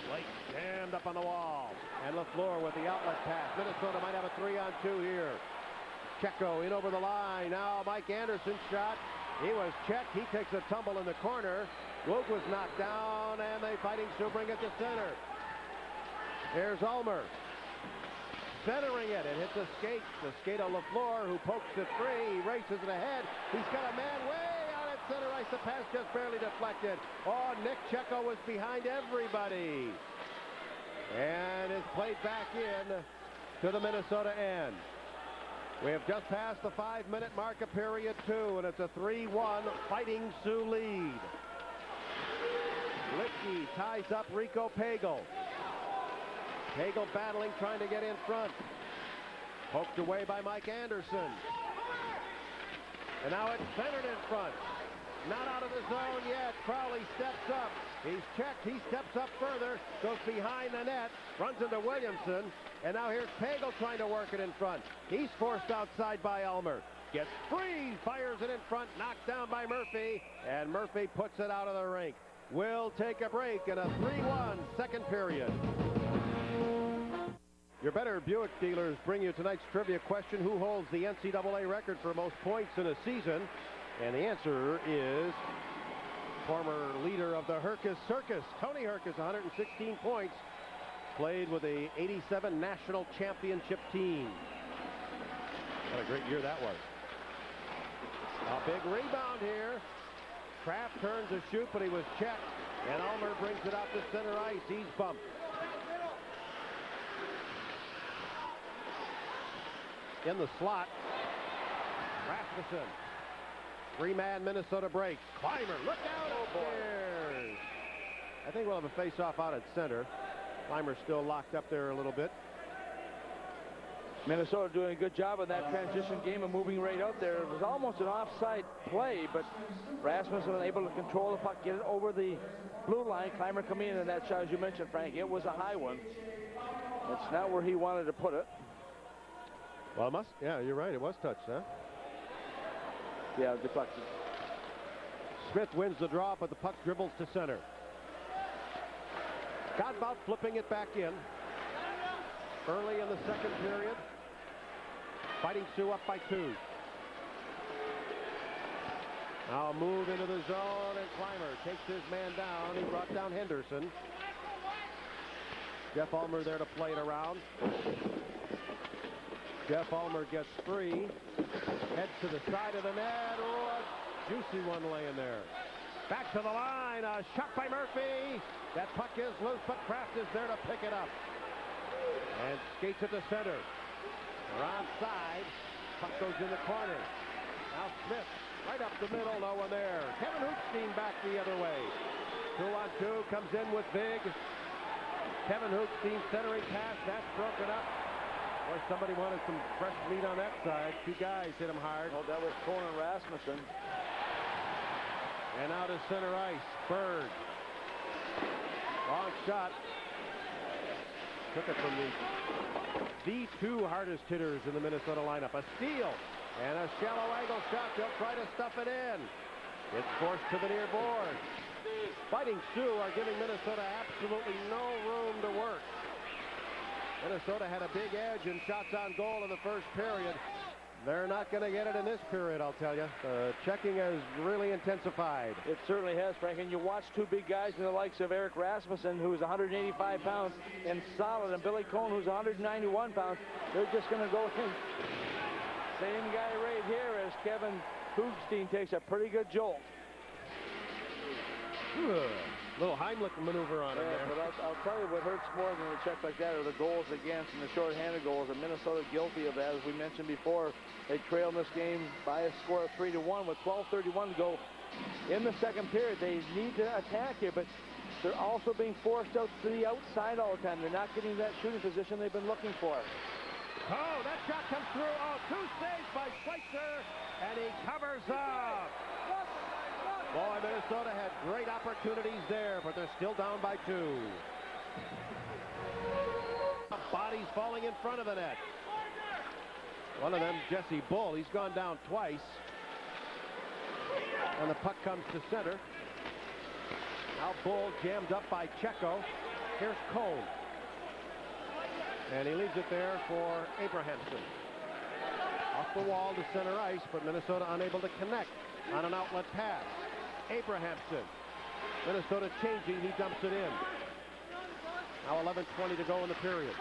Blake jammed up on the wall. And LaFleur with the outlet pass. Minnesota might have a 3-on-2 here. Checo in over the line. Now Mike Anderson's shot. He was checked. He takes a tumble in the corner. Luke was knocked down, and the Fighting Sioux bring it to center. Here's Ulmer. Centering it. It hits a skate. The skate of LaFleur, who pokes it free. He races it ahead. He's got a man way out at center ice. The pass just barely deflected. Oh, Nick Checo was behind everybody. And is played back in to the Minnesota end. We have just passed the 5-minute mark of period 2, and it's a 3-1 Fighting Sioux lead. Lipke ties up Rico Pagel. Pagel battling, trying to get in front. Poked away by Mike Anderson. And now it's centered in front. Not out of the zone yet. Crowley steps up. He's checked. He steps up further, goes behind the net, runs into Williamson, and now here's Pagel trying to work it in front. He's forced outside by Elmer. Gets free, fires it in front, knocked down by Murphy, and Murphy puts it out of the rink. We'll take a break in a 3-1 second period. Your Better Buick dealers bring you tonight's trivia question: who holds the NCAA record for most points in a season? And the answer is former leader of the Herkus Circus, Tony Herkus, 116 points. Played with the '87 national championship team. What a great year that was. A big rebound here. Kraft turns to shoot, but he was checked. And Ulmer brings it out to center ice. He's bumped. In the slot, Rasmussen. Three-man Minnesota break. Clymer, look out upstairs. I think we'll have a face-off out at center. Clymer's still locked up there a little bit. Minnesota doing a good job of that transition game and moving right out there. It was almost an offside play, but Rasmussen was able to control the puck, get it over the blue line. Clymer coming in, and that shot, as you mentioned, Frank, it was a high one. It's not where he wanted to put it. Well, it must, yeah, you're right. It was touched, huh? Yeah, deflected. Smith wins the draw, but the puck dribbles to center. Got about flipping it back in. Early in the second period. Fighting Sioux up by 2. Now move into the zone, and Clymer takes his man down. He brought down Henderson. Jeff Ulmer there to play it around. Jeff Ulmer gets free. Heads to the side of the net. Oh, a juicy one laying there. Back to the line. A shot by Murphy. That puck is loose, but Kraft is there to pick it up. And skates it to center. They're onside. Puck goes in the corner. Now Smith right up the middle. No one there. Kevin Hookstein back the other way. 2-on-2 comes in with Big. Kevin Hookstein centering pass. That's broken up. Boy, somebody wanted some fresh meat on that side. 2 guys hit him hard. Oh, that was Conan Rasmussen. And out to center ice. Berg. Long shot. Took it from the 2 hardest hitters in the Minnesota lineup. A steal. And a shallow angle shot. They'll try to stuff it in. It's forced to the near board. Fighting Sioux are giving Minnesota absolutely no room to work. Minnesota had a big edge in shots on goal in the first period. They're not going to get it in this period, I'll tell you. The checking has really intensified. It certainly has, Frank. And you watch 2 big guys in the likes of Eric Rasmussen, who's 185 pounds and solid, and Billy Cohn, who's 191 pounds. They're just going to go in. Same guy right here as Kevin Hoogstein takes a pretty good jolt. Little Heimlich maneuver on it there. But I'll tell you what hurts more than a check like that are the goals against and the shorthanded goals. And Minnesota guilty of that, as we mentioned before. They trailed this game by a score of 3-1 with 12:31 to go in the second period. They need to attack here, but they're also being forced out to the outside all the time. They're not getting that shooting position they've been looking for. Oh, that shot comes through. Oh, 2 saves by Switzer, and he covers up. Boy, Minnesota had great opportunities there, but they're still down by 2. Bodies falling in front of the net. One of them, Jesse Bull, he's gone down twice. And the puck comes to center. Now Bull jammed up by Checo. Here's Cone. And he leaves it there for Abrahamson. Off the wall to center ice, but Minnesota unable to connect on an outlet pass. Abrahamson. Minnesota changing. He dumps it in. Now 11:20 to go in the period.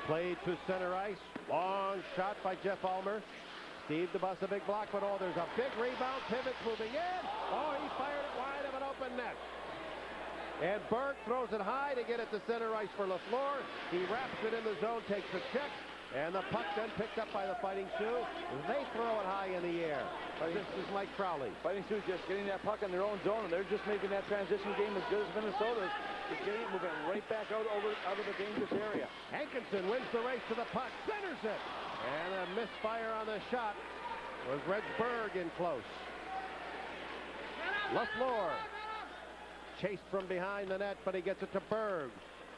Played to center ice. Long shot by Jeff Ulmer. Steve DeBus a big block, but oh, there's a big rebound. Pivots moving in. Oh, he fired it wide of an open net. And Berg throws it high to get it to center ice for LaFleur. He wraps it in the zone, takes a check. And the puck then picked up by the Fighting Sioux. They throw it high in the air. This is Mike Crowley. Fighting Sioux just getting that puck in their own zone, and they're just making that transition game as good as Minnesota's. Just getting it, moving right back out of the dangerous area. Hankinson wins the race to the puck, centers it. And a misfire on the shot was Reg Berg in close. LaFleur chased from behind the net, but he gets it to Berg.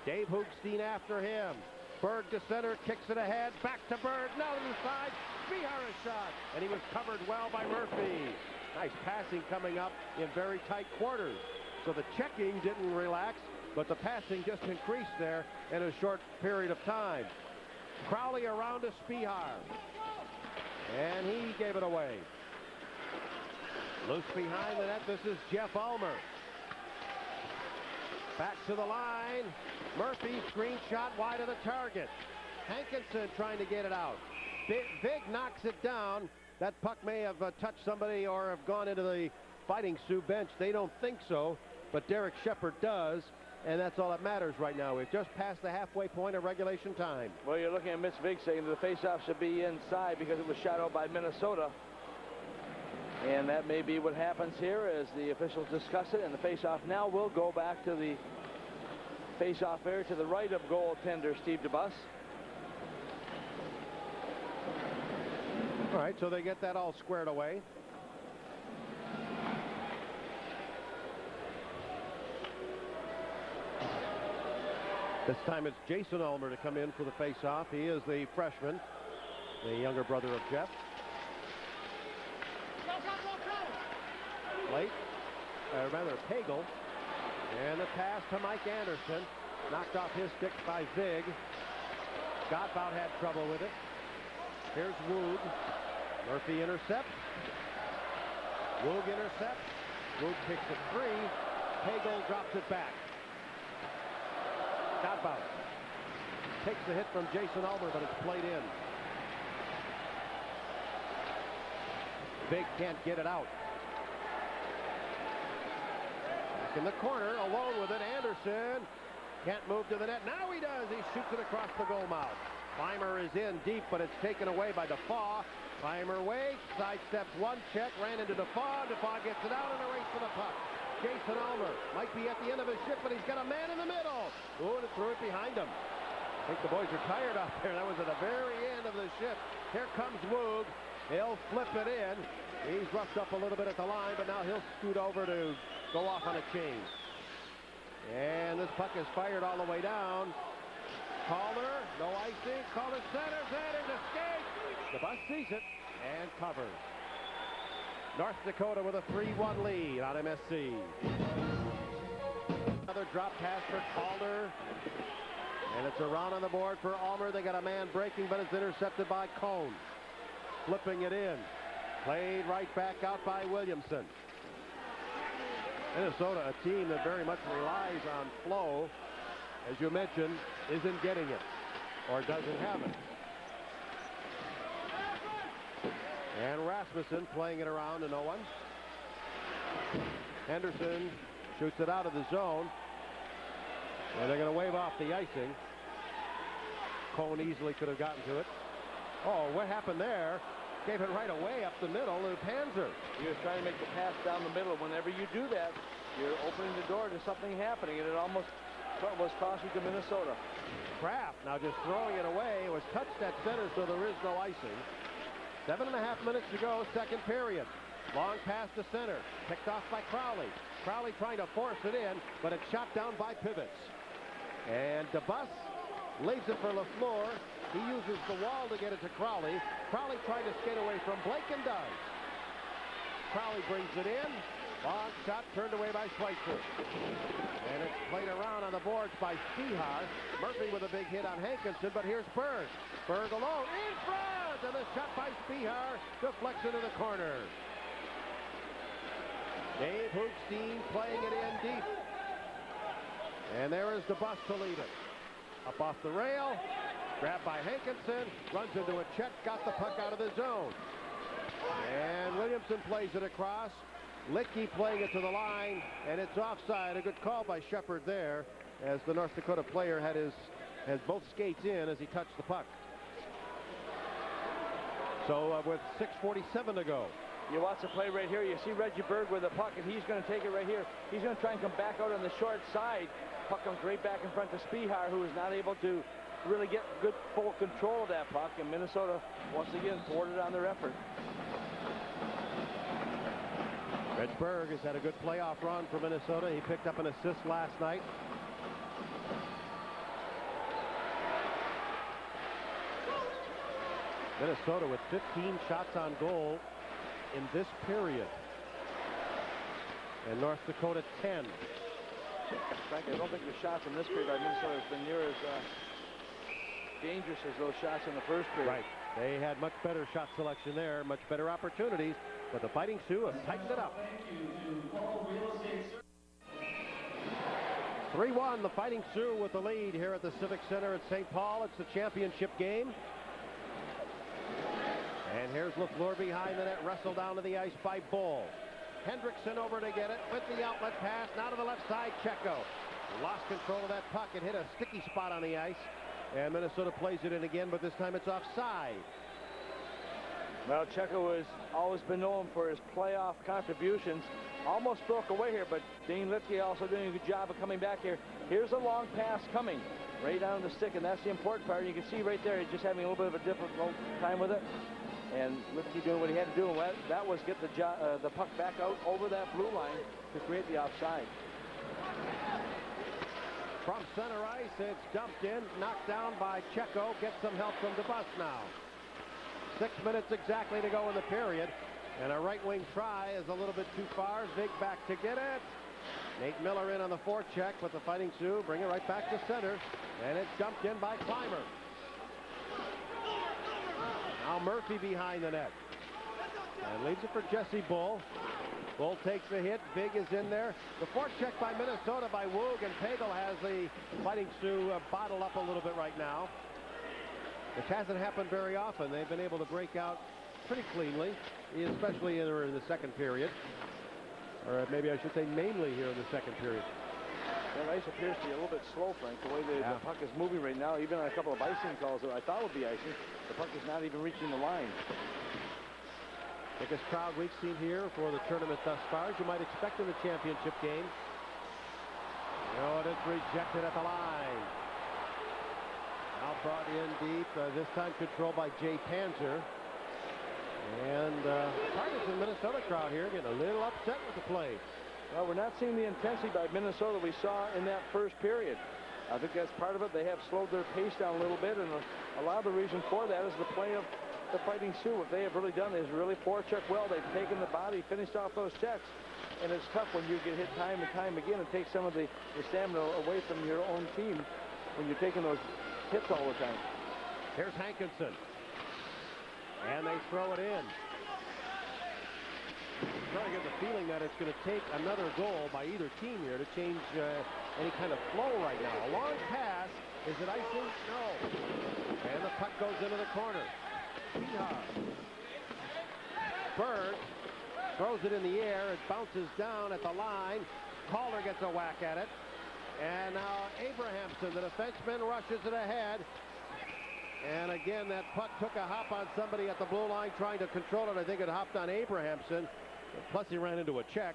Dave Hoogstein after him. Berg to center, kicks it ahead, back to Berg, now to the side. Spihar a shot, and he was covered well by Murphy. Nice passing coming up in very tight quarters. So the checking didn't relax, but the passing just increased there in a short period of time. Crowley around to Spihar, and he gave it away. Loose behind the net, this is Jeff Ulmer. Back to the line. Murphy, screen shot wide of the target. Hankinson trying to get it out. Vig knocks it down. That puck may have touched somebody or have gone into the Fighting Sioux bench. They don't think so, but Derek Shepard does, and that's all that matters right now. We've just passed the halfway point of regulation time. Well, you're looking at Mitch Vig saying that the faceoff should be inside because it was shot out by Minnesota. And that may be what happens here as the officials discuss it, and the faceoff now will go back to the faceoff area to the right of goaltender Steve DeBus. All right, so they get that all squared away. This time it's Jason Ulmer to come in for the faceoff. He is the freshman, the younger brother of Jeff. Late, rather Pagel, and the pass to Mike Anderson, knocked off his stick by Vig. Scott about had trouble with it. Here's Woog. Murphy intercepts. Woog intercepts. Woog kicks it free. Pagel drops it back. Godbout takes the hit from Jason Ulmer, but it's played in. Vig can't get it out. In the corner, alone with it, Anderson can't move to the net. Now he does. He shoots it across the goal mouth. Clymer is in deep, but it's taken away by Defoe. Clymer waits, sidesteps one check, ran into Defoe. Defoe gets it out in a race for the puck. Jason Ulmer might be at the end of his shift, but he's got a man in the middle. Oh, and it threw it behind him. I think the boys are tired out there. That was at the very end of the shift. Here comes Woog. He'll flip it in. He's roughed up a little bit at the line, but now he'll scoot over to go off on a change. And this puck is fired all the way down. Calder, no icing. Calder centers it into skate. The bus sees it and covers. North Dakota with a 3-1 lead on MSC. Another drop pass for Calder. And it's a run on the board for Ulmer. They got a man breaking, but it's intercepted by Cone. Flipping it in. Played right back out by Williamson. Minnesota, a team that very much relies on flow, as you mentioned, isn't getting it or doesn't have it. And Rasmussen playing it around to no one. Henderson shoots it out of the zone, and they're going to wave off the icing. Cone easily could have gotten to it. Oh, what happened there? Gave it right away up the middle to Panzer. He was trying to make the pass down the middle. Whenever you do that, you're opening the door to something happening, and it almost was costly to Minnesota. Kraft now just throwing it away. It was touched at center, so there is no icing. 7.5 minutes to go, second period. Long pass to center, picked off by Crowley. Crowley trying to force it in, but it's shot down by Pivots. And DeBus leaves it for LaFleur. He uses the wall to get it to Crowley. Crowley tried to skate away from Blake and does. Crowley brings it in. Long shot turned away by Switzer. And it's played around on the boards by Spihar. Murphy with a big hit on Hankinson, but here's Berg. Berg alone in front, and the shot by Spihar deflects into the corner. Dave Hoogstein playing it in deep. And there is DeBus to lead it. Up off the rail, grabbed by Hankinson, runs into a check, got the puck out of the zone. And Williamson plays it across. Licky playing it to the line, and it's offside. A good call by Shepard there, as the North Dakota player had both skates in as he touched the puck. So with 6:47 to go. You watch the play right here. You see Reggie Berg with the puck, and he's going to take it right here. He's going to try and come back out on the short side. Puck comes right back in front to Spihar, who is not able to really get good full control of that puck, and Minnesota once again thwarted on their effort. Reg Berg has had a good playoff run for Minnesota. He picked up an assist last night. Minnesota with 15 shots on goal in this period. And North Dakota 10. Frankly, I don't think the shots in this period by Minnesota has been near as dangerous as those shots in the first period. Right. They had much better shot selection there, much better opportunities, but the Fighting Sioux have tightened it up. 3-1, the Fighting Sioux with the lead here at the Civic Center at St. Paul. It's the championship game. And here's LaFleur behind the net, wrestled down to the ice by Bull. Hendrickson over to get it with the outlet pass. Now to the left side, Checo. Lost control of that puck and hit a sticky spot on the ice. And Minnesota plays it in again, but this time it's offside. Well, Checo has always been known for his playoff contributions. Almost broke away here, but Dane Lipke also doing a good job of coming back here. Here's a long pass coming right down the stick, and that's the important part. You can see right there, he's just having a little bit of a difficult time with it. And Lipke doing what he had to do, and that was get the puck back out over that blue line to create the offside. From center ice, it's dumped in, knocked down by Checo. Gets some help from DeBus now. 6 minutes exactly to go in the period. And a right wing try is a little bit too far. Zig back to get it. Nate Miller in on the forecheck, but the Fighting Sioux bring it right back to center. And it's dumped in by Clymer. Now Murphy behind the net. And leaves it for Jesse Bull. Bull takes the hit. Big is in there. The forecheck by Minnesota by Woog, and Pagel has the Fighting Sioux bottled up a little bit right now. Which hasn't happened very often. They've been able to break out pretty cleanly, especially in the second period. Or maybe I should say mainly here in the second period. That ice appears to be a little bit slow, Frank, the way the puck is moving right now. Even on a couple of icing calls that I thought would be icing, the puck is not even reaching the line. Biggest crowd we've seen here for the tournament thus far, as you might expect in the championship game. Oh, it is rejected at the line. Now brought in deep, this time controlled by Jay Panzer. And Tigers in Minnesota crowd here getting a little upset with the play. Well, we're not seeing the intensity by Minnesota we saw in that first period. I think that's part of it. They have slowed their pace down a little bit, and a lot of the reason for that is the play of the Fighting Sioux. What they have really done is really forecheck well. They've taken the body, finished off those checks, and it's tough when you get hit time and time again and take some of the stamina away from your own team when you're taking those hits all the time. Here's Hankinson. And they throw it in. I'm trying to get the feeling that it's going to take another goal by either team here to change any kind of flow right now. A long pass. Is it icing? No. And the puck goes into the corner. Berg throws it in the air. It bounces down at the line. Calder gets a whack at it. And now Abrahamson, the defenseman, rushes it ahead. And again, that puck took a hop on somebody at the blue line trying to control it. I think it hopped on Abrahamson. Plus he ran into a check.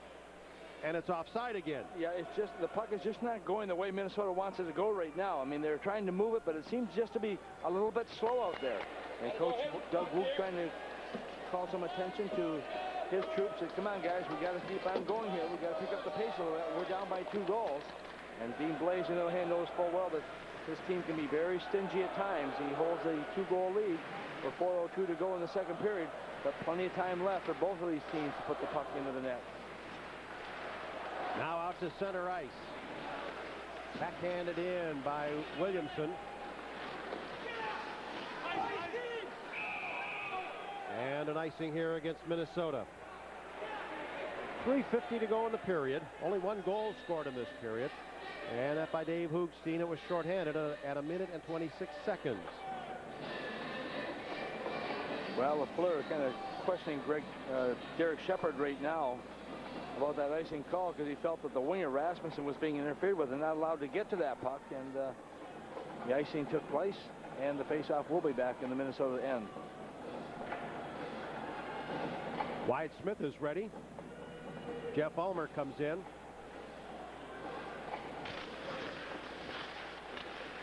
And it's offside again. Yeah, it's just the puck is just not going the way Minnesota wants it to go right now. I mean, they're trying to move it, but it seems just to be a little bit slow out there. And Coach Doug Woog trying to call some attention to his troops. Said, come on, guys, we got to keep on going here. We got to pick up the pace a little bit. We're down by 2 goals. And Dean Blaze, on the other hand, knows full well that his team can be very stingy at times. He holds a 2-goal lead with 4:02 to go in the second period, but plenty of time left for both of these teams to put the puck into the net. Now out to center ice. Backhanded in by Williamson. And an icing here against Minnesota. 3:50 to go in the period. Only 1 goal scored in this period. And that by Dave Hoogstein. It was shorthanded at 1 minute and 26 seconds. Well, LaFleur kind of questioning Derek Shepard right now about that icing call because he felt that the winger Rasmussen was being interfered with and not allowed to get to that puck. And the icing took place, and the faceoff will be back in the Minnesota end. Wyatt Smith is ready. Jeff Ulmer comes in.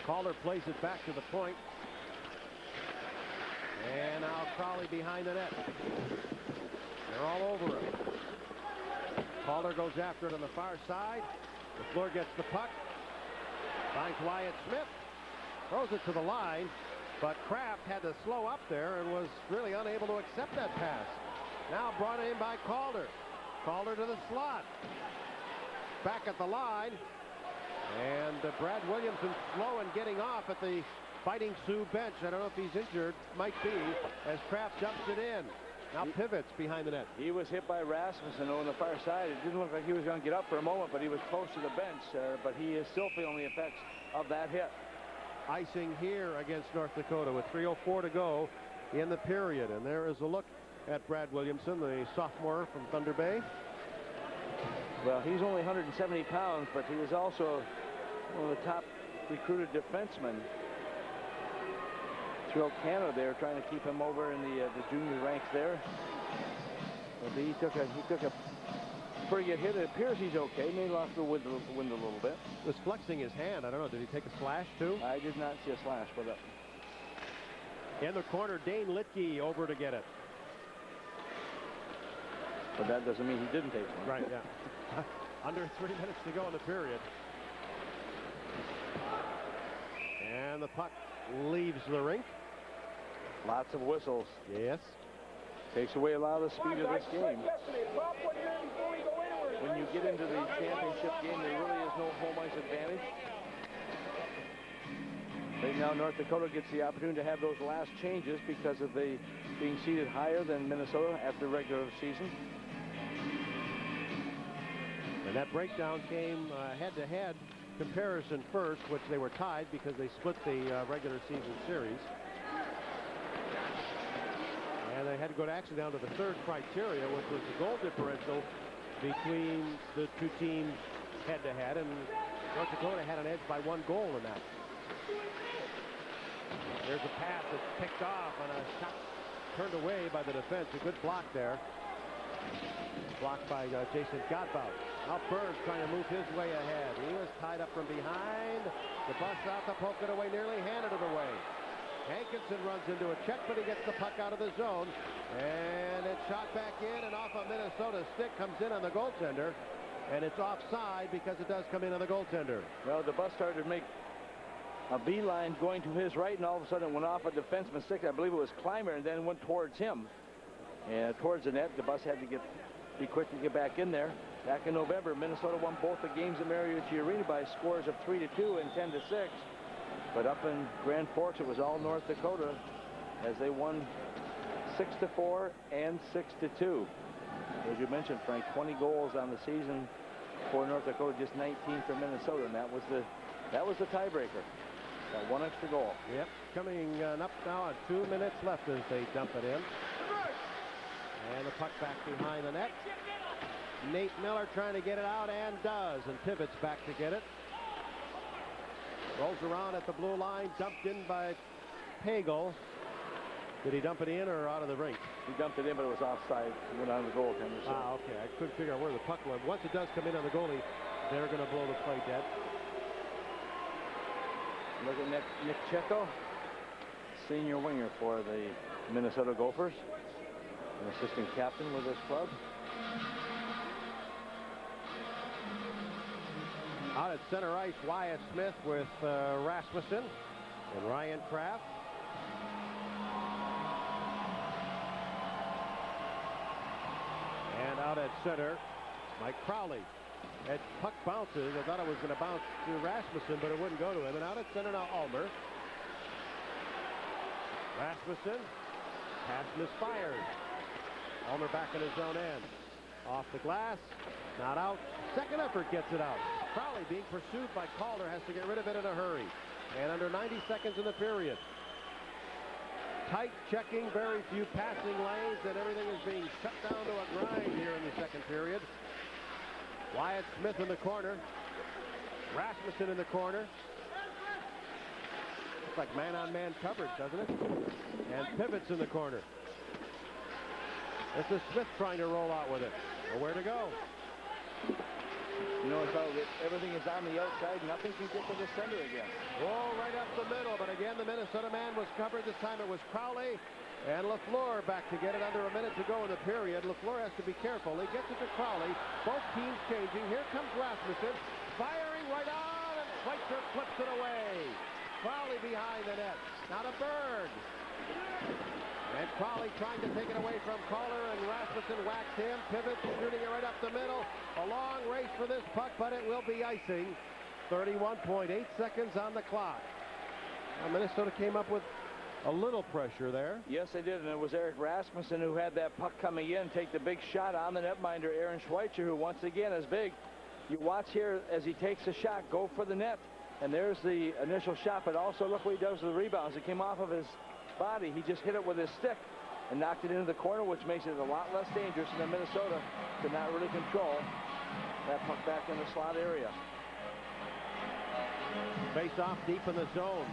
Calder plays it back to the point. And now Crowley behind the net. They're all over him. Calder goes after it on the far side. LaFleur gets the puck. Finds Wyatt Smith. Throws it to the line. But Kraft had to slow up there and was really unable to accept that pass. Now brought in by Calder. Calder to the slot. Back at the line. And Brad Williamson slow in getting off at the Fighting Sioux bench. I don't know if he's injured. Might be, as Kraft jumps it in. Now pivots behind the net. He was hit by Rasmussen on the far side. It didn't look like he was going to get up for a moment, but he was close to the bench. But he is still feeling the effects of that hit. Icing here against North Dakota with 3:04 to go in the period. And there is a look at Brad Williamson, the sophomore from Thunder Bay. Well, he's only 170 pounds, but he was also one of the top recruited defensemen throughout Canada. They were trying to keep him over in the junior ranks there. But he took a pretty good hit. It appears he's okay. Maybe lost the wind a little bit. Was flexing his hand. I don't know. Did he take a slash too? I did not see a slash with it. In the corner, Dane Litke over to get it. But that doesn't mean he didn't take one. Right, yeah. Under 3 minutes to go in the period. And the puck leaves the rink. Lots of whistles. Yes. Takes away a lot of the speed of this game. When you get into the championship game, there really is no home ice advantage. Right now, North Dakota gets the opportunity to have those last changes because of the being seated higher than Minnesota after regular season. And that breakdown came head-to-head comparison first, which they were tied because they split the regular season series. And they had to go actually down to the third criteria, which was the goal differential between the two teams head-to-head, and North Dakota had an edge by 1 goal in that. There's a pass that's picked off on a shot turned away by the defense. A good block there. Blocked by Jason Godbout. Now Burns trying to move his way ahead. He was tied up from behind. The bus out to poke it away, nearly handed it away. Hankinson runs into a check, but he gets the puck out of the zone. And it's shot back in and off a Minnesota stick. Comes in on the goaltender. And it's offside because it does come in on the goaltender. Well, the bus started to make a beeline going to his right, and all of a sudden it went off a defenseman's stick. I believe it was Clymer, and then went towards him. And towards the net, the bus had to be quick to get back in there. Back in November, Minnesota won both the games at Mariucci Arena by scores of 3-2 and 10-6. But up in Grand Forks, it was all North Dakota as they won 6-4 and 6-2. As you mentioned, Frank, 20 goals on the season for North Dakota, just 19 for Minnesota, and that was the tiebreaker. That one extra goal. Yep, coming up now on 2 minutes left as they dump it in. And the puck back behind the net. Nate Miller trying to get it out, and does, and pivots back to get it. Rolls around at the blue line, dumped in by Pagel. Did he dump it in or out of the rink? He dumped it in, but it was offside. It went on the goaltender. So. Ah, okay. I couldn't figure out where the puck went. Once it does come in on the goalie, they're going to blow the play dead. Look at Nick Checo, senior winger for the Minnesota Gophers, an assistant captain with this club. Out at center ice, Wyatt Smith with Rasmussen and Ryan Kraft. And out at center, Mike Crowley. That puck bounces. I thought it was going to bounce to Rasmussen, but it wouldn't go to him. And out at center now, Ulmer. Rasmussen. Pass misfired. Ulmer back in his own end. Off the glass. Not out. Second effort gets it out. Crowley being pursued by Calder has to get rid of it in a hurry. And under 90 seconds in the period. Tight checking, very few passing lanes, and everything is being shut down to a grind here in the second period. Wyatt Smith in the corner. Rasmussen in the corner. Looks like man-on-man coverage, doesn't it? And pivots in the corner. This is Smith trying to roll out with it. Well, where to go? You know, everything is on the outside. Nothing can get to the center again. Oh, right up the middle. But again, the Minnesota man was covered. This time it was Crowley. And LaFleur back to get it under a minute to go in the period. LaFleur has to be careful. He gets it to Crowley. Both teams changing. Here comes Rasmussen. Firing right on, and Switzer flips it away. Crowley behind the net. Now to Berg. And Crowley trying to take it away from Calder, and Rasmussen whacks him. Pivots, shooting it right up the middle. A long race for this puck, but it will be icing. 31.8 seconds on the clock. Well, Minnesota came up with a little pressure there. Yes, they did, and it was Eric Rasmussen who had that puck coming in, take the big shot on the netminder, Aaron Switzer, who once again is big. You watch here as he takes a shot, go for the net, and there's the initial shot, but also look what he does with the rebounds. It came off of his body. He just hit it with his stick and knocked it into the corner, which makes it a lot less dangerous than Minnesota to not really control that puck back in the slot area. Face off deep in the zone.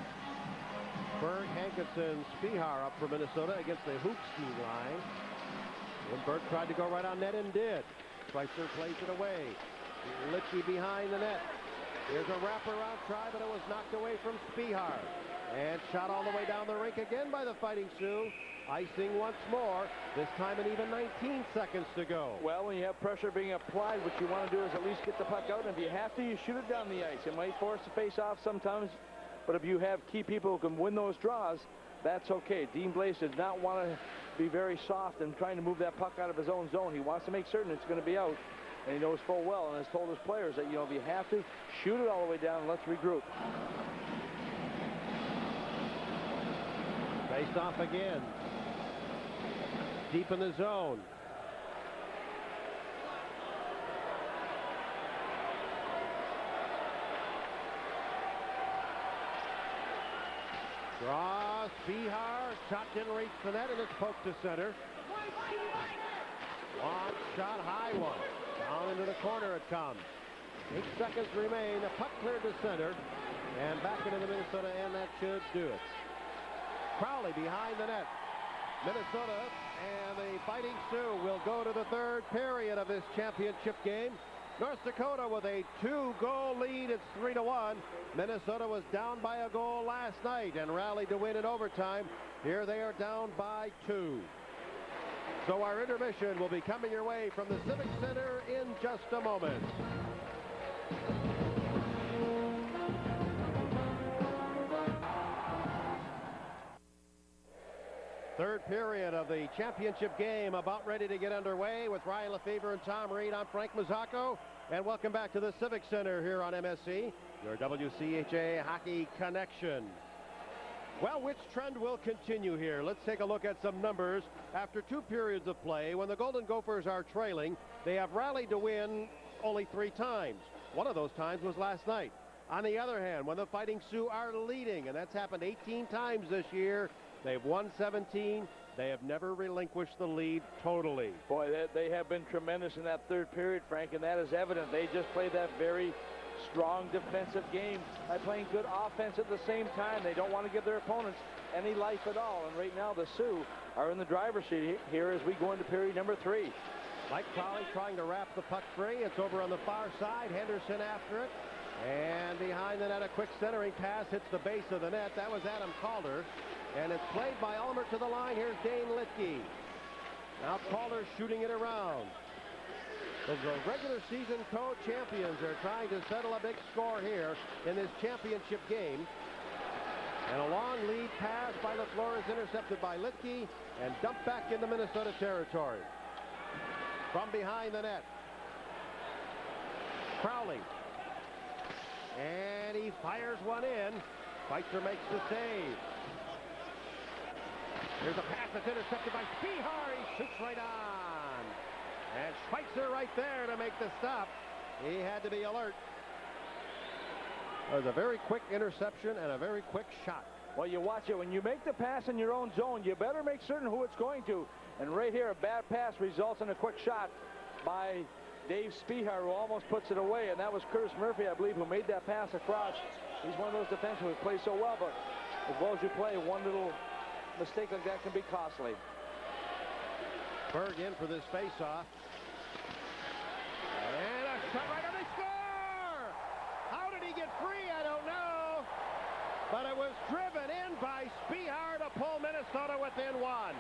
Berg, Hankinson, Spihar up for Minnesota against the Hoopski line. And Berg tried to go right on net and did. Switzer plays it away. Litke behind the net. Here's a wraparound try, but it was knocked away from Spihar. And shot all the way down the rink again by the Fighting Sioux. Icing once more, this time in even 19 seconds to go. Well, when you have pressure being applied, what you want to do is at least get the puck out, and if you have to, you shoot it down the ice. It might force a face-off sometimes, but if you have key people who can win those draws, that's okay. Dean Blaze does not want to be very soft and trying to move that puck out of his own zone. He wants to make certain it's going to be out, and he knows full well and has told his players that, you know, if you have to, shoot it all the way down and let's regroup. Faced off again. Deep in the zone. Draw, Spihar, shot didn't reach the net, and it's poked to center. Long shot, high one. Down into the corner it comes. 8 seconds remain. The puck cleared to center. And back into the Minnesota, and that should do it. Crowley behind the net. Minnesota and the Fighting Sioux will go to the third period of this championship game. North Dakota with a 2-goal lead. It's 3-1. Minnesota was down by a goal last night and rallied to win in overtime. Here they are down by 2. So our intermission will be coming your way from the Civic Center in just a moment. Third period of the championship game about ready to get underway with Ryan Lefevre and Tom Reed. I'm Frank Mazzocco, and welcome back to the Civic Center here on MSC, your WCHA Hockey Connection. Well, which trend will continue here? Let's take a look at some numbers. After 2 periods of play, when the Golden Gophers are trailing, they have rallied to win only 3 times. One of those times was last night. On the other hand, when the Fighting Sioux are leading, and that's happened 18 times this year, they've won 17. They have never relinquished the lead totally. Boy, they have been tremendous in that third period, Frank, and that is evident. They just played that very strong defensive game by playing good offense at the same time. They don't want to give their opponents any life at all. And right now, the Sioux are in the driver's seat here as we go into period number 3. Mike Crowley trying to wrap the puck free. It's over on the far side. Henderson after it. And behind the net, a quick centering pass hits the base of the net. That was Adam Calder. And it's played by Ulmer to the line. Here's Dane Litke. Now Calder shooting it around. The regular season co-champions are trying to settle a big score here in this championship game. And a long lead pass by LaFleur is intercepted by Litke and dumped back into Minnesota territory. From behind the net, Crowley. And he fires one in. Switzer makes the save. Here's a pass that's intercepted by Spihar. He shoots right on. And Switzer right there to make the stop. He had to be alert. It was a very quick interception and a very quick shot. Well, you watch it. When you make the pass in your own zone, you better make certain who it's going to. And right here, a bad pass results in a quick shot by Dave Spihar, who almost puts it away. And that was Curtis Murphy, I believe, who made that pass across. He's one of those defensemen who plays so well, but as well as you play, one little mistake like that can be costly. Berg in for this face-off. And a shot right on the score! How did he get free? I don't know. But it was driven in by Spihar to pull Minnesota with within one.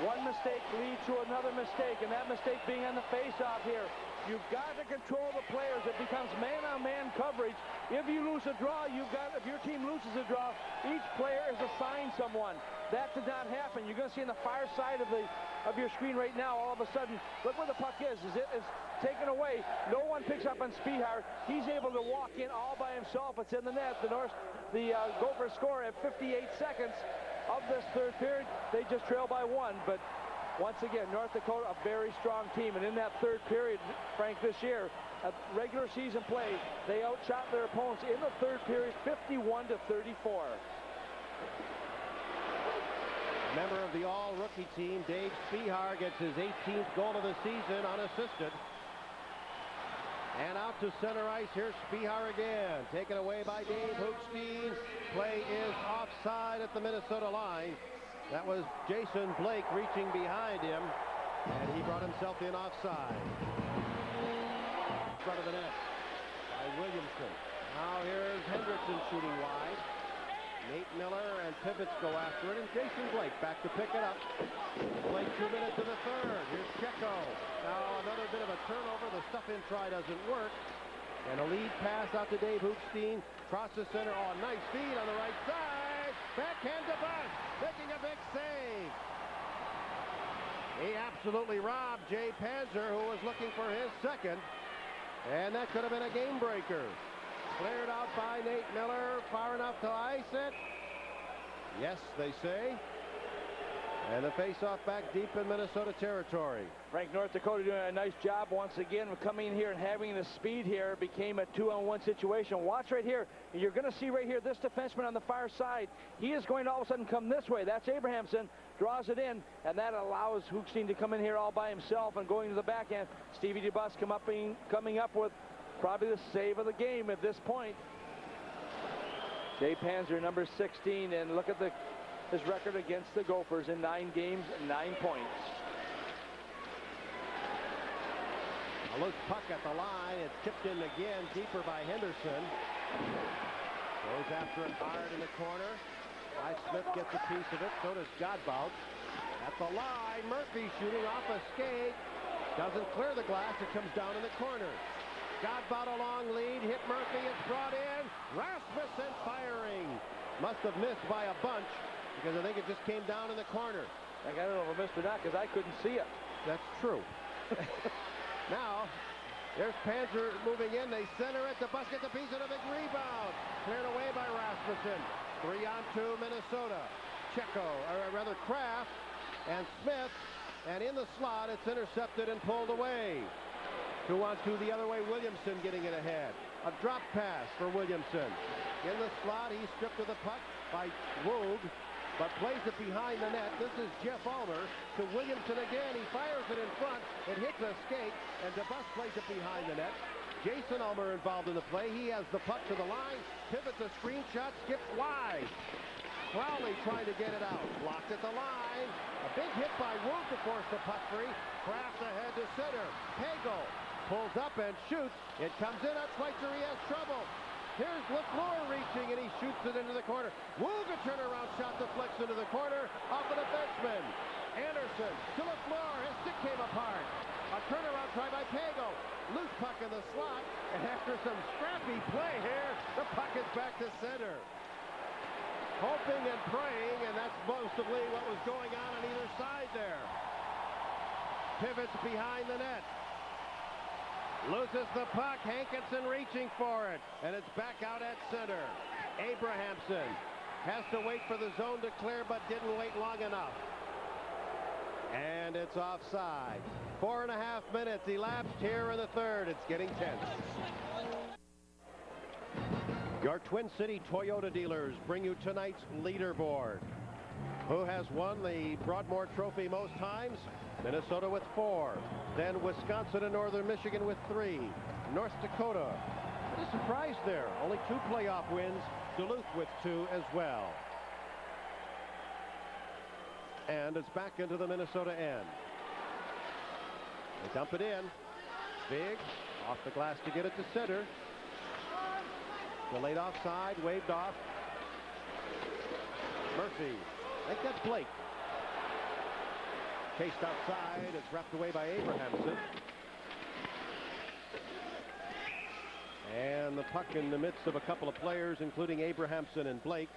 One mistake leads to another mistake, and that mistake being on the face-off here. You've got to control the players. It becomes man-on-man coverage. If you lose a draw, if your team loses a draw, each player is assigned someone. That did not happen. You're going to see on the far side of your screen right now, all of a sudden, look where the puck is. It's taken away. No one picks up on Spihar. He's able to walk in all by himself. It's in the net. The Gophers score at 58 seconds of this third period. They just trail by one, but once again, North Dakota, a very strong team, and in that third period, Frank, this year, at regular season play, they outshot their opponents in the third period 51-34. Member of the all-rookie team, Dave Spihar, gets his 18th goal of the season unassisted. And out to center ice, here's Spihar again. Taken away by Dave Hookstein. Play is offside at the Minnesota line. That was Jason Blake reaching behind him, and he brought himself in offside. Front of the net by Williamson. Now here's Hendrickson shooting wide. Nate Miller and Pivots go after it, and Jason Blake back to pick it up. Blake 2 minutes in the third. Here's Checo. Now another bit of a turnover. The stuff-in try doesn't work. And a lead pass out to Dave Hookstein. Cross the center. Oh, nice feed on the right side. Backhand to Buss. Making a big save. He absolutely robbed Jay Panzer, who was looking for his second. And that could have been a game breaker. Cleared out by Nate Miller, far enough to ice it. Yes, they say. And the face-off back deep in Minnesota territory. Frank, North Dakota doing a nice job once again of coming in here and having the speed here. It became a 2-on-1 situation. Watch right here. You're going to see right here this defenseman on the far side. He is going to all of a sudden come this way. That's Abrahamson. Draws it in, and that allows Hookstein to come in here all by himself and going to the backhand. Stevie DeBus coming up with probably the save of the game at this point. Jay Panzer, number 16, and look at his record against the Gophers in 9 games, 9 points. A loose puck at the line. It's tipped in again, deeper by Henderson. Goes after it hard in the corner. Smith gets a piece of it. So does Godbout. At the line, Murphy shooting off a skate. Doesn't clear the glass. It comes down in the corner. Godbout a long lead, hit Murphy, it's brought in. Rasmussen firing. Must have missed by a bunch because I think it just came down in the corner. I don't know if I missed or not because I couldn't see it. That's true. Now, there's Panzer moving in. They center it. The Buss gets a piece of a big rebound. Cleared away by Rasmussen. 3-on-2 Minnesota. Kraft and Smith. And in the slot, it's intercepted and pulled away. 2-on-2 the other way, Williamson getting it ahead. A drop pass for Williamson. In the slot, he's stripped of the puck by Woog, but plays it behind the net. This is Jeff Ulmer to Williamson again. He fires it in front. It hits a skate, and DeBus plays it behind the net. Jason Ulmer involved in the play. He has the puck to the line. Pivots a screen shot, skips wide. Crowley trying to get it out. Blocked at the line. A big hit by Woog to force the puck free. Kraft ahead to center. Pagel pulls up and shoots. It comes in on Switzer. He has trouble. Here's LaFleur reaching, and he shoots it into the corner. Woog, a turnaround shot deflects into the corner off the defenseman. Anderson to LaFleur. His stick came apart. A turnaround try by Pagel. Loose puck in the slot, and after some scrappy play here, the puck is back to center. Hoping and praying, and that's mostly what was going on either side there. Pivots behind the net. Loses the puck. Hankinson reaching for it, and it's back out at center. Abrahamson has to wait for the zone to clear, but didn't wait long enough. And it's offside. 4.5 minutes elapsed here in the third. It's getting tense. Your Twin City Toyota dealers bring you tonight's leaderboard. Who has won the Broadmoor Trophy most times? Minnesota with 4. Then Wisconsin and Northern Michigan with 3. North Dakota. A surprise there. Only 2 playoff wins. Duluth with 2 as well. And it's back into the Minnesota end. They dump it in. Big. Off the glass to get it to center. Delayed offside. Waved off. Murphy I think that's Blake. Chased outside. It's wrapped away by Abrahamson. And the puck in the midst of a couple of players, including Abrahamson and Blake.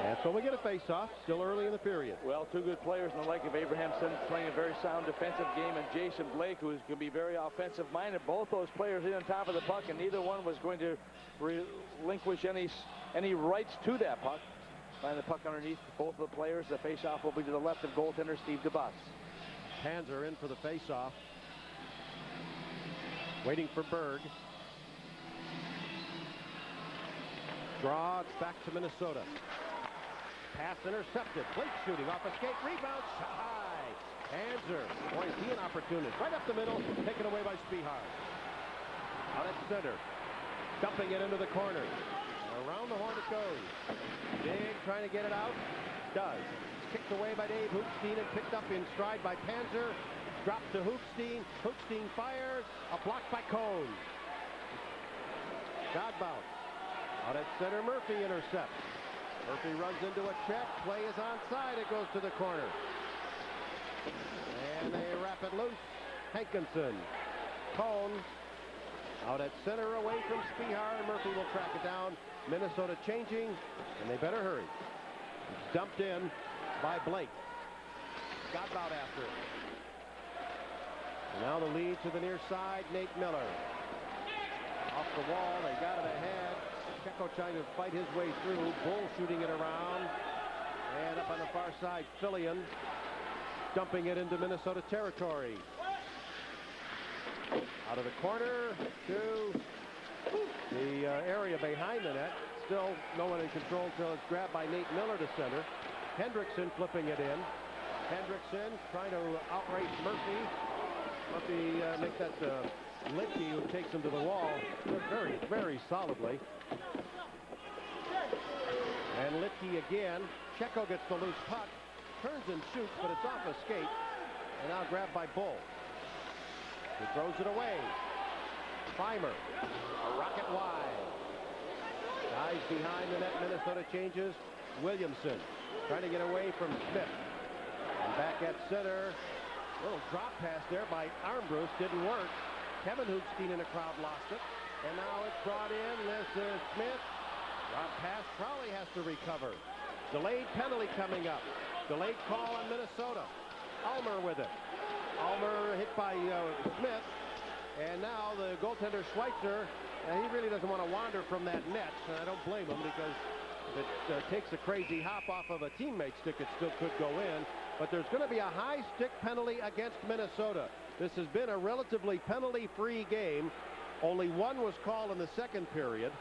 And so we get a face-off, still early in the period. Well, two good players in the like of Abrahamson playing a very sound defensive game, and Jason Blake, who is going to be very offensive-minded. Both those players in on top of the puck, and neither one was going to relinquish any rights to that puck. Find the puck underneath both of the players. The face-off will be to the left of goaltender Steve DeBus. Panzer in for the face-off. Waiting for Berg. Draw, it's back to Minnesota. Pass intercepted. Blake shooting off a skate. Rebound. Shot high. Panzer. Boy, is he an opportunist. Right up the middle. Taken away by Spihar. Out at center. Dumping it into the corner. Around the horn it goes. Dig trying to get it out. Does. It's kicked away by Dave Hoopstein and picked up in stride by Panzer. Dropped to Hoopstein. Hoopstein fires. A block by Cone. Godbout. Out at center. Murphy intercepts. Murphy runs into a check. Play is onside. It goes to the corner. And they wrap it loose. Hankinson. Cone. Out at center away from Spihar. Murphy will track it down. Minnesota changing. And they better hurry. Dumped in by Blake. Godbout after it. And now the lead to the near side. Nate Miller. Off the wall. They got it ahead. Checo trying to fight his way through. Bull shooting it around. And up on the far side, Fillion dumping it into Minnesota territory. Out of the corner to the area behind the net. Still no one in control until it's grabbed by Nate Miller to center. Hendrickson flipping it in. Hendrickson trying to outrace Murphy. Murphy makes that Litke, who takes him to the wall very, very solidly. And Litke again. Checo gets the loose puck. Turns and shoots, but it's off a skate. And now grabbed by Bull. He throws it away. Primer. A rocket wide. Guys behind the net. Minnesota changes. Williamson trying to get away from Smith. And back at center. Little drop pass there by Armbruster. Didn't work. Kevin Hoopstein in the crowd lost it. And now it's brought in. This is Smith. Drop pass. Crowley has to recover. Delayed penalty coming up. Delayed call on Minnesota. Ulmer with it. Ulmer hit by Smith. And now the goaltender Switzer. He really doesn't want to wander from that net. And I don't blame him because if it takes a crazy hop off of a teammate's stick, it still could go in. But there's going to be a high stick penalty against Minnesota. This has been a relatively penalty-free game. Only one was called in the second period.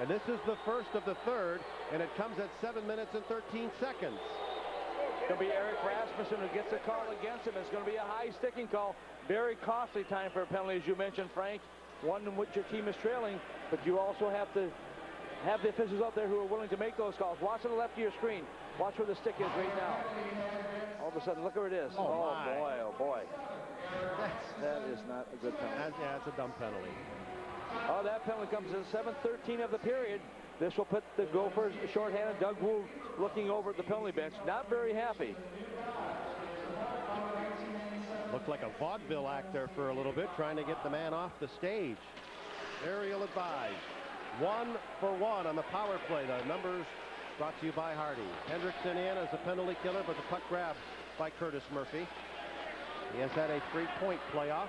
And this is the first of the third. And it comes at 7 minutes and 13 seconds. It's going to be Eric Rasmussen who gets a call against him. It's going to be a high sticking call. Very costly time for a penalty, as you mentioned, Frank. One in which your team is trailing, but you also have to have the officials out there who are willing to make those calls. Watch to the left of your screen. Watch where the stick is right now. All of a sudden, look where it is. Oh boy, oh boy. That is not a good penalty. Yeah, it's a dumb penalty. Oh, that penalty comes in 7:13 of the period. This will put the Gophers shorthanded. Doug Wu looking over at the penalty bench, not very happy. Looked like a vaudeville act there for a little bit, trying to get the man off the stage. Aerial advised. 1 for 1 on the power play. The numbers brought to you by Hardy. Hendrickson in as a penalty killer, but the puck grabbed by Curtis Murphy. He has had a 3-point playoff.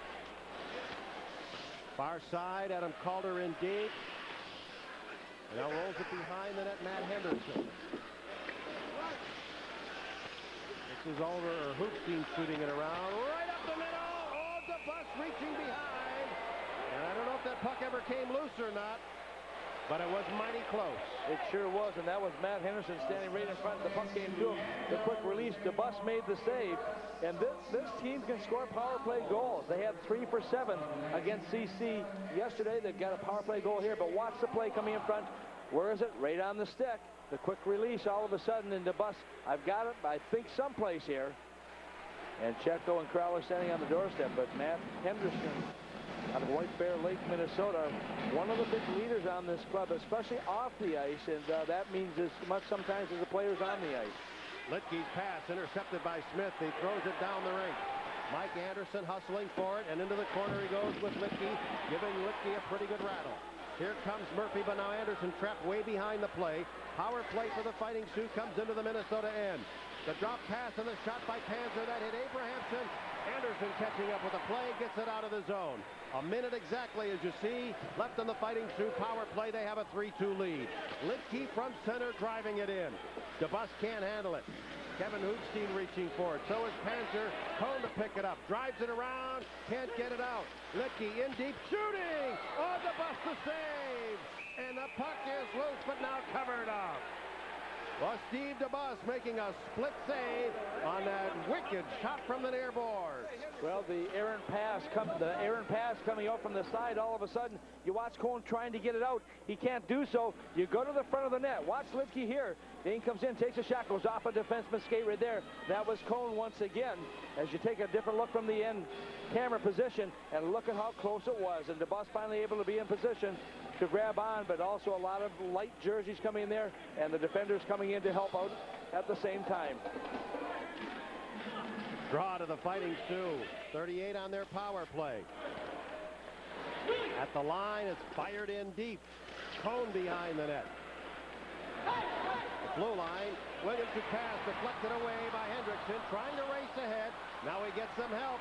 Far side, Adam Calder in deep. And now rolls it behind the net, Matt Henderson. This is over, Hoopstein shooting it around. Right up the middle. Oh, DeBus reaching behind. And I don't know if that puck ever came loose or not, but it was mighty close. It sure was, and that was Matt Henderson standing right in front. The puck came to him. The quick release, DeBus made the save. And this team can score power play goals. They had 3 for 7 against CC yesterday. They've got a power play goal here, but watch the play coming in front. Where is it? Right on the stick. The quick release all of a sudden in DeBus. I've got it, I think, someplace here. And Checo and Crowley standing on the doorstep, but Matt Henderson out of White Bear Lake, Minnesota. One of the big leaders on this club, especially off the ice, and that means as much sometimes as the players on the ice. Litke's pass intercepted by Smith. He throws it down the rink. Mike Anderson hustling for it, and into the corner he goes with Litke, giving Litke a pretty good rattle. Here comes Murphy, but now Anderson trapped way behind the play. Power play for the Fighting Sioux comes into the Minnesota end. The drop pass and the shot by Panzer that hit Abrahamson. Anderson catching up with the play, gets it out of the zone. A minute exactly, as you see, left on the Fighting Sioux power play. They have a 3-2 lead. Litke from center driving it in. DeBus can't handle it. Kevin Hoogstein reaching for it. So is Panzer. Cone to pick it up. Drives it around. Can't get it out. Litke in deep. Shooting! Oh, DeBus the save! And the puck is loose, but now covered up. Well, Steve DeBus making a split save on that wicked shot from the near boards. Well, the errant pass coming out from the side. All of a sudden, you watch Cone trying to get it out. He can't do so. You go to the front of the net. Watch Litke here. Dane comes in, takes a shot, goes off a defenseman's skate right there. That was Cone once again. As you take a different look from the end camera position, and look at how close it was. And DeBus finally able to be in position to grab on, but also a lot of light jerseys coming in there, and the defenders coming in to help out at the same time. Draw to the Fighting Sioux. 38 on their power play. At the line, it's fired in deep. Cone behind the net. The blue line, Williamson pass deflected away by Hendrickson, trying to race ahead. Now he gets some help.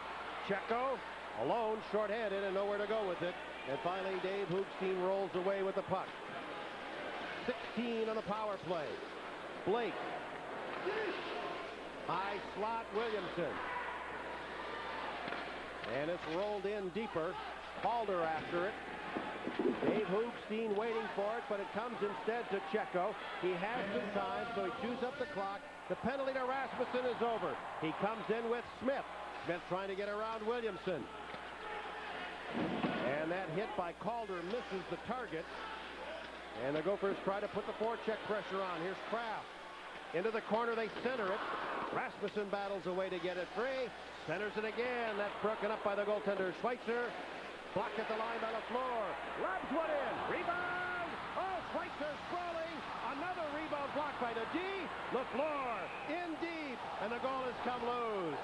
Checo alone, shorthanded, and nowhere to go with it. And finally, Dave Hoogstein rolls away with the puck. 16 on the power play. Blake. High slot, Williamson. And it's rolled in deeper. Calder after it. Dave Hoogstein waiting for it, but it comes instead to Checo. He has some time, so he chews up the clock. The penalty to Rasmussen is over. He comes in with Smith. Smith trying to get around Williamson. And that hit by Calder misses the target. And the Gophers try to put the forecheck pressure on. Here's Kraft. Into the corner, they center it. Rasmussen battles away to get it free. Centers it again. That's broken up by the goaltender, Switzer. Blocked at the line by LaFleur. Lobs one in. Rebound. Oh, Switzer sprawling. Another rebound blocked by the D. LaFleur in deep. And the goal has come loose.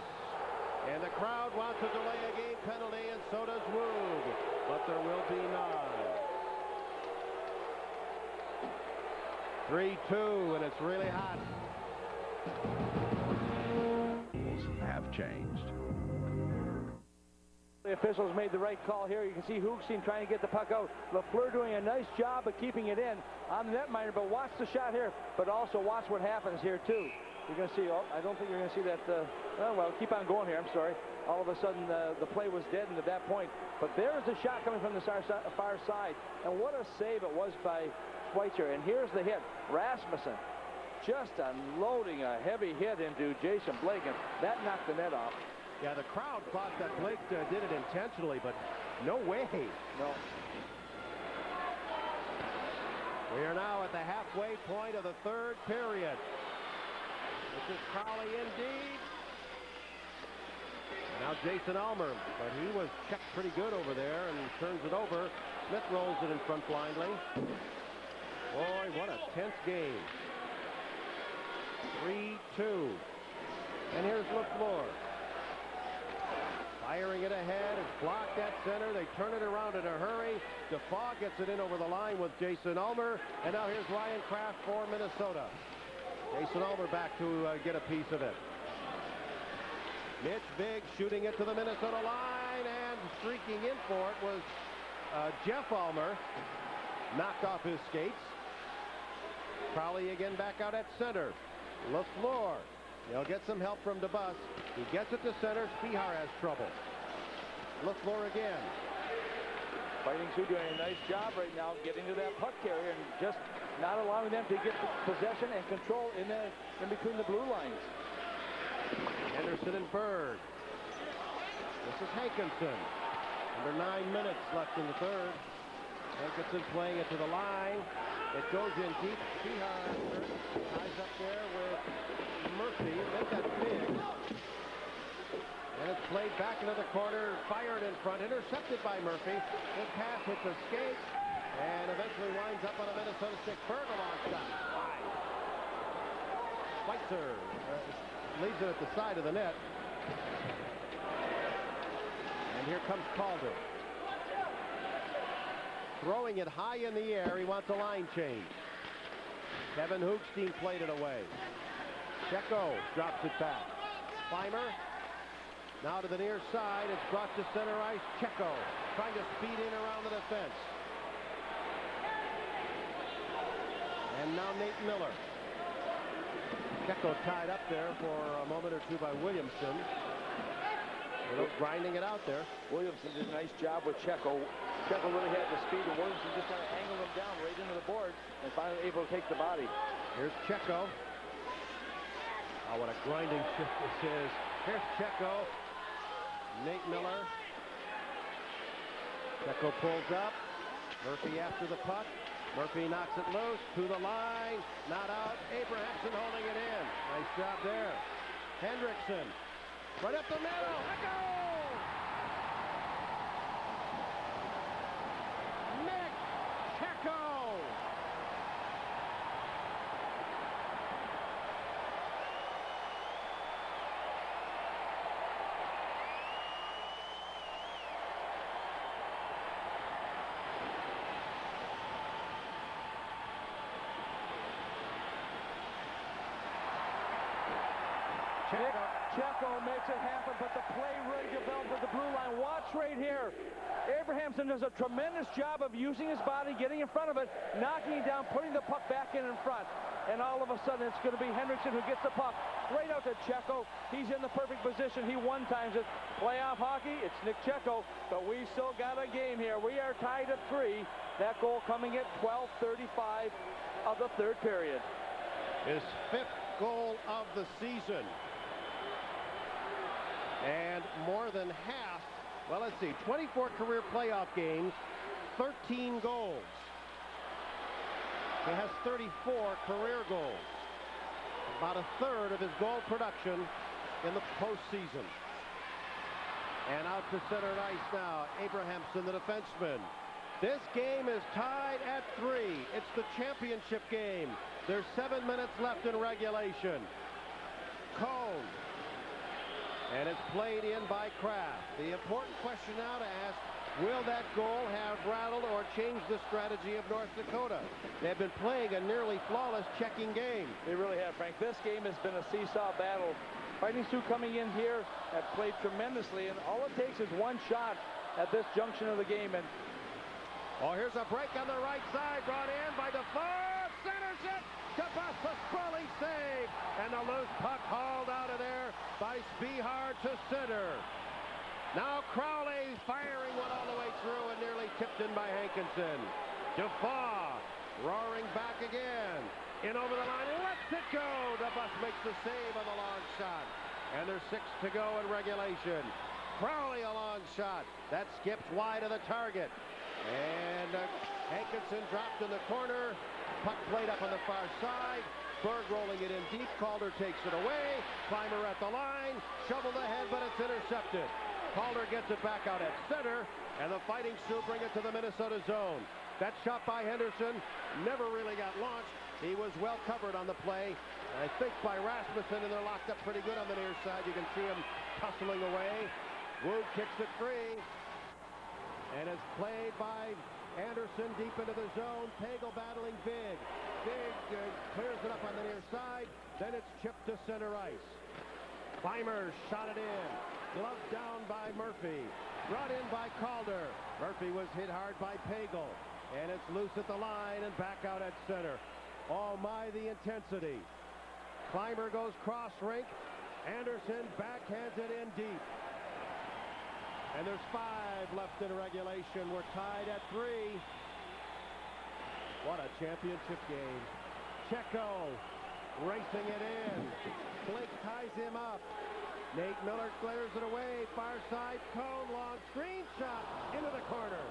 And the crowd wants to delay a game penalty, and so does Wood. But there will be none. 3-2, and it's really hot. Have changed. The officials made the right call here. You can see Hoogstein trying to get the puck out. LaFleur doing a nice job of keeping it in on the netminder, but watch the shot here, but also watch what happens here, too. You're going to see, I don't think you're going to see that, well, keep on going here, I'm sorry. All of a sudden, the play was dead at that point. But there's the shot coming from the far side. And what a save it was by Switzer. And here's the hit. Rasmussen just unloading a heavy hit into Jason Blake, and that knocked the net off. Yeah, the crowd thought that Blake did it intentionally, but no way. No. We are now at the halfway point of the third period. This is Crowley in deep. Now Jason Ulmer, but he was checked pretty good over there and turns it over. Smith rolls it in front blindly. Boy, what a tense game. 3-2. And here's LaFleur. Firing it ahead. It's blocked at center. They turn it around in a hurry. Defoe gets it in over the line with Jason Ulmer. And now here's Ryan Kraft for Minnesota. Jason Ulmer back to get a piece of it. Mitch Biggs shooting it to the Minnesota line, and streaking in for it was Jeff Ulmer. Knocked off his skates. Crowley again back out at center. LaFleur. He'll get some help from DeBus. He gets it to center. Spihar has trouble. LaFleur again. Fighting Sioux doing a nice job right now getting to that puck carrier and just not allowing them to get the possession and control in between the blue lines. Henderson and Berg. This is Hankinson. Under 9 minutes left in the third. Hankinson playing it to the line. It goes in deep. Spihar ties up there with Murphy. Make that big. And And it's played back into the corner, fired in front, intercepted by Murphy. This pass hits a skate and eventually winds up on a Minnesota stick. Berg a long shot. Wide. Switzer leaves it at the side of the net. And here comes Calder. Throwing it high in the air. He wants a line change. Kevin Hoogstein played it away. Checo drops it back. Clymer now to the near side. It's brought to center ice. Checo trying to speed in around the defense. And now Nate Miller. Checo tied up there for a moment or two by Williamson. Grinding it out there. Williamson did a nice job with Checo. Checo really had the speed, and Williamson just kind of angled him down right into the board and finally able to take the body. Here's Checo. Oh, what a grinding shift this is. Here's Checo. Nate Miller. Checo pulls up. Murphy after the puck. Murphy knocks it loose to the line. Not out. Abrahamson holding it in. Nice job there. Hendrickson. Right up the middle. A goal! Nick Checo. Checo makes it happen, but the play really developed at the blue line. Watch right here. Abrahamson does a tremendous job of using his body, getting in front of it, knocking it down, putting the puck back in front. And all of a sudden, it's going to be Hendrickson who gets the puck right out to Checo. He's in the perfect position. He one-times it. Playoff hockey, it's Nick Checo, but we still got a game here. We are tied at 3. That goal coming at 12:35 of the third period. His 5th goal of the season. And more than half, well, let's see, 24 career playoff games, 13 goals. He has 34 career goals. About a third of his goal production in the postseason. And out to center ice now, Abrahamson, the defenseman. This game is tied at 3. It's the championship game. There's 7 minutes left in regulation. Cone. And it's played in by Kraft. The important question now to ask, will that goal have rattled or changed the strategy of North Dakota? They've been playing a nearly flawless checking game. They really have, Frank. This game has been a seesaw battle. Fighting Sioux coming in here have played tremendously, and all it takes is one shot at this junction of the game. And oh, here's a break on the right side, brought in by Defoe. Centers it. Pasquale save, and the loose puck hauled out of there by Spihar to center. Now Crowley firing one all the way through and nearly tipped in by Hankinson. Defoe roaring back again. In over the line, lets it go. DeBus makes the save on the long shot. And there's 6 to go in regulation. Crowley a long shot. That skips wide of the target. And Hankinson dropped in the corner. Puck played up on the far side. Berg rolling it in deep. Calder takes it away. Clymer at the line. Shoveled ahead, but it's intercepted. Calder gets it back out at center. And the Fighting Sioux bring it to the Minnesota zone. That shot by Henderson never really got launched. He was well covered on the play. I think by Rasmussen, and they're locked up pretty good on the near side. You can see him tussling away. Wood kicks it free. And it's played by Anderson deep into the zone. Pagel battling Big. Big clears it up on the near side. Then it's chipped to center ice. Clymer shot it in. Gloved down by Murphy. Brought in by Calder. Murphy was hit hard by Pagel. And it's loose at the line and back out at center. Oh my, the intensity. Clymer goes cross rink. Anderson backhands it in deep. And there's 5 left in regulation. We're tied at 3. What a championship game. Checo racing it in. Blake ties him up. Nate Miller clears it away. Far side, Cone, long screen shot into the corner.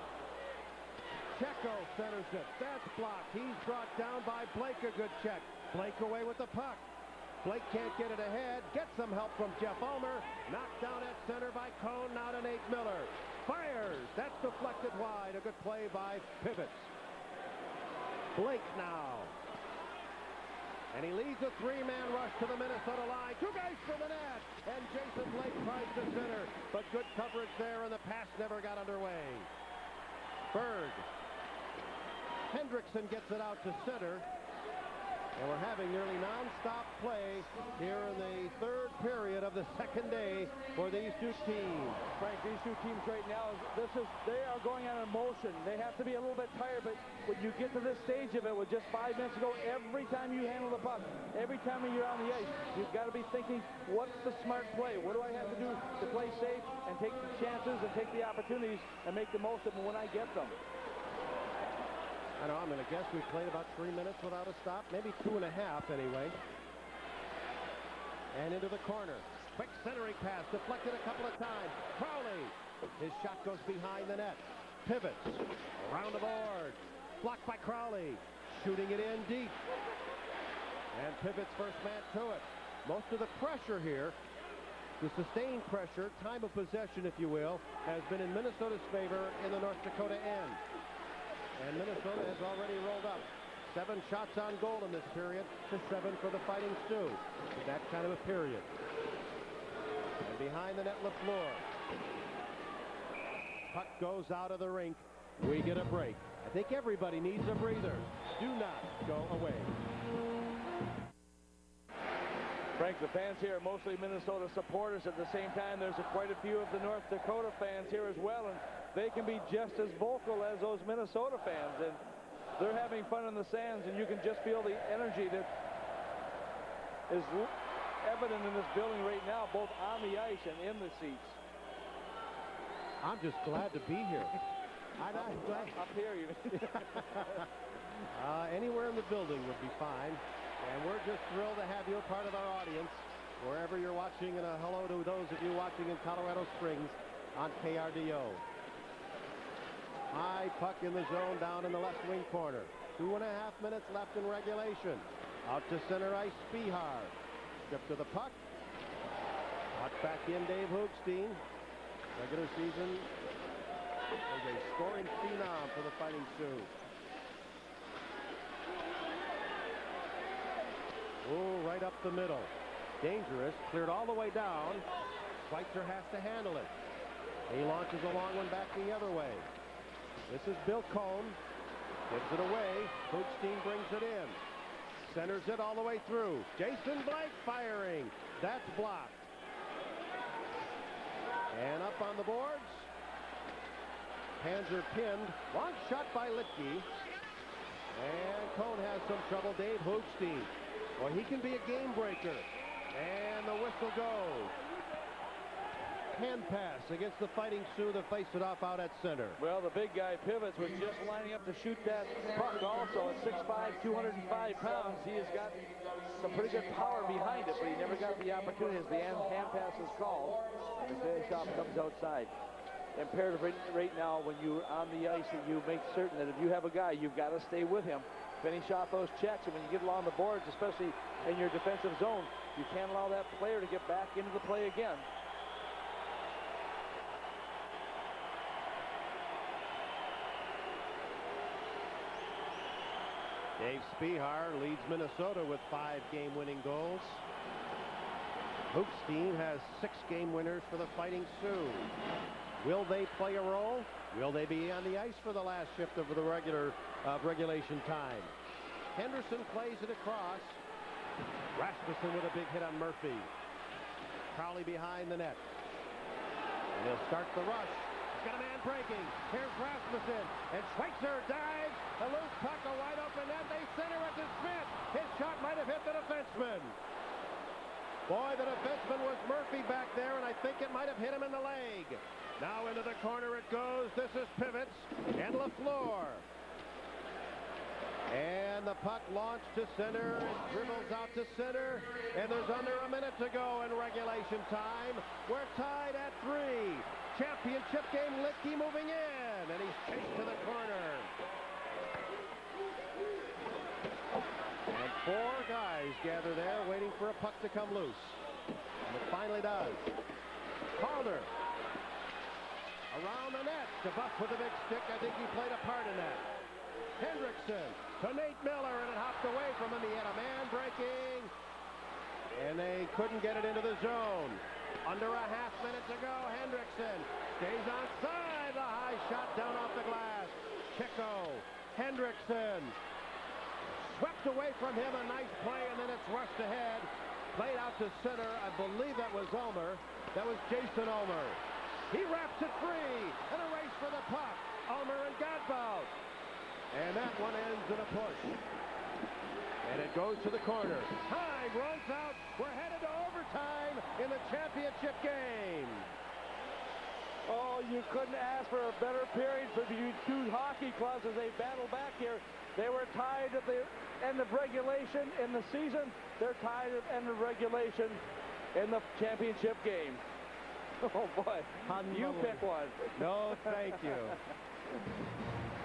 Checo centers it. That's blocked. He's brought down by Blake. A good check. Blake away with the puck. Blake can't get it ahead. Gets some help from Jeff Ulmer. Knocked down at center by Cone. Now to Nate Miller. Fires. That's deflected wide. A good play by Pivots. Blake now. And he leads a three-man rush to the Minnesota line. Two guys for the net. And Jason Blake tries to center. But good coverage there, and the pass never got underway. Berg. Hendrickson gets it out to center. And we're having nearly non-stop play here in the third period of the second day for these two teams. Frank, these two teams right now, they are going on emotion. They have to be a little bit tired, but when you get to this stage of it with just 5 minutes to go, every time you handle the puck, every time you're on the ice, you've got to be thinking, what's the smart play? What do I have to do to play safe and take the chances and take the opportunities and make the most of them when I get them? I know, I'm going to guess we played about 3 minutes without a stop, maybe 2.5 anyway. And into the corner. Quick centering pass, deflected a couple of times. Crowley, his shot goes behind the net. Pivots, around the board. Blocked by Crowley, shooting it in deep. And Pivots first man to it. Most of the pressure here, the sustained pressure, time of possession, if you will, has been in Minnesota's favor in the North Dakota end. And Minnesota has already rolled up 7 shots on goal in this period to 7 for the Fighting Sioux. That kind of a period. And behind the net, LaFleur. Puck goes out of the rink. We get a break. I think everybody needs a breather. Do not go away. Frank, the fans here are mostly Minnesota supporters. At the same time, there's quite a few of the North Dakota fans here as well, and they can be just as vocal as those Minnesota fans, and they're having fun in the stands, and you can just feel the energy that is evident in this building right now, both on the ice and in the seats. I'm just glad to be here. I'm glad. Up here, you mean? Anywhere in the building would be fine. And we're just thrilled to have you a part of our audience, wherever you're watching, and a hello to those of you watching in Colorado Springs on KRDO. High puck in the zone down in the left wing corner. 2.5 minutes left in regulation. Out to center ice, Spihar. Strip to the puck. Puck back in, Dave Hoogstein. Regular season is a scoring phenom for the Fighting Sioux. Oh, right up the middle. Dangerous. Cleared all the way down. Switzer has to handle it. He launches a long one back the other way. This is Bill Cone. Gives it away. Hoogstein brings it in. Centers it all the way through. Jason Blake firing. That's blocked. And up on the boards. Hands are pinned. Long shot by Litke. And Cone has some trouble. Dave Hoogstein. Well, he can be a game breaker. And the whistle goes. Hand pass against the Fighting Sioux that faced it off out at center. Well, the big guy Pivots was just lining up to shoot that puck also at 6'5", 205 pounds. He has got some pretty good power behind it, but he never got the opportunity as the hand pass is called. And the finish off comes outside. Imperative right now when you're on the ice that you make certain that if you have a guy, you've got to stay with him. Finish off those checks, and when you get along the boards, especially in your defensive zone, you can't allow that player to get back into the play again. Dave Spihar leads Minnesota with 5 game-winning goals. Hoogstein has 6 game winners for the Fighting Sioux. Will they play a role? Will they be on the ice for the last shift of the regulation time? Henderson plays it across. Rasmussen with a big hit on Murphy. Crowley behind the net. And he'll start the rush. He's got a man breaking. Here's Rasmussen. And Switzer dives. A loose puck, a wide open net. They center it to Smith. His shot might have hit the defenseman. Boy, the defenseman was Murphy back there, and I think it might have hit him in the leg. Now into the corner it goes. This is Pivots and LaFleur. And the puck launched to center. It dribbles out to center. And there's under a minute to go in regulation time. We're tied at 3. Championship game, Litke moving in. And he's chased to the corner. And 4 guys gather there waiting for a puck to come loose. And it finally does. Calder around the net. DeBuff with a big stick. I think he played a part in that. Hendrickson to Nate Miller, and it hopped away from him. He had a man breaking, and they couldn't get it into the zone. Under a half minute to go. Hendrickson stays onside. The high shot down off the glass. Chico. Hendrickson. Swept away from him. A nice play, and then it's rushed ahead. Played out to center. I believe that was Ulmer. That was Jason Ulmer. He wraps it free. And a race for the puck. Ulmer and Godbout. And that one ends in a push. And it goes to the corner. Time runs out. We're headed to overtime in the championship game. Oh, you couldn't ask for a better period for the two hockey clubs as they battle back here. They were tied at the end of regulation in the season. They're tied at the end of regulation in the championship game. Oh, boy. You pick one. No, thank you.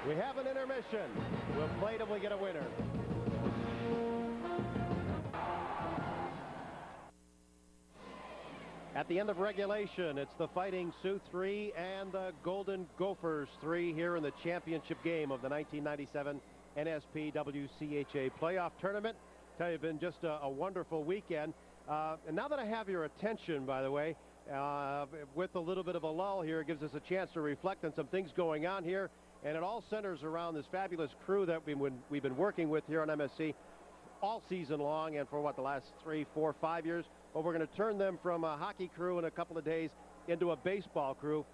We have an intermission. We'll play till we get a winner. At the end of regulation, it's the Fighting Sioux 3 and the Golden Gophers 3 here in the championship game of the 1997 NSP WCHA playoff tournament. Tell you, it's been just a wonderful weekend. And now that I have your attention, by the way, with a little bit of a lull here, it gives us a chance to reflect on some things going on here. And it all centers around this fabulous crew that we've been working with here on MSC all season long, and for the last 3, 4, 5 years. But we're going to turn them from a hockey crew in a couple of days into a baseball crew.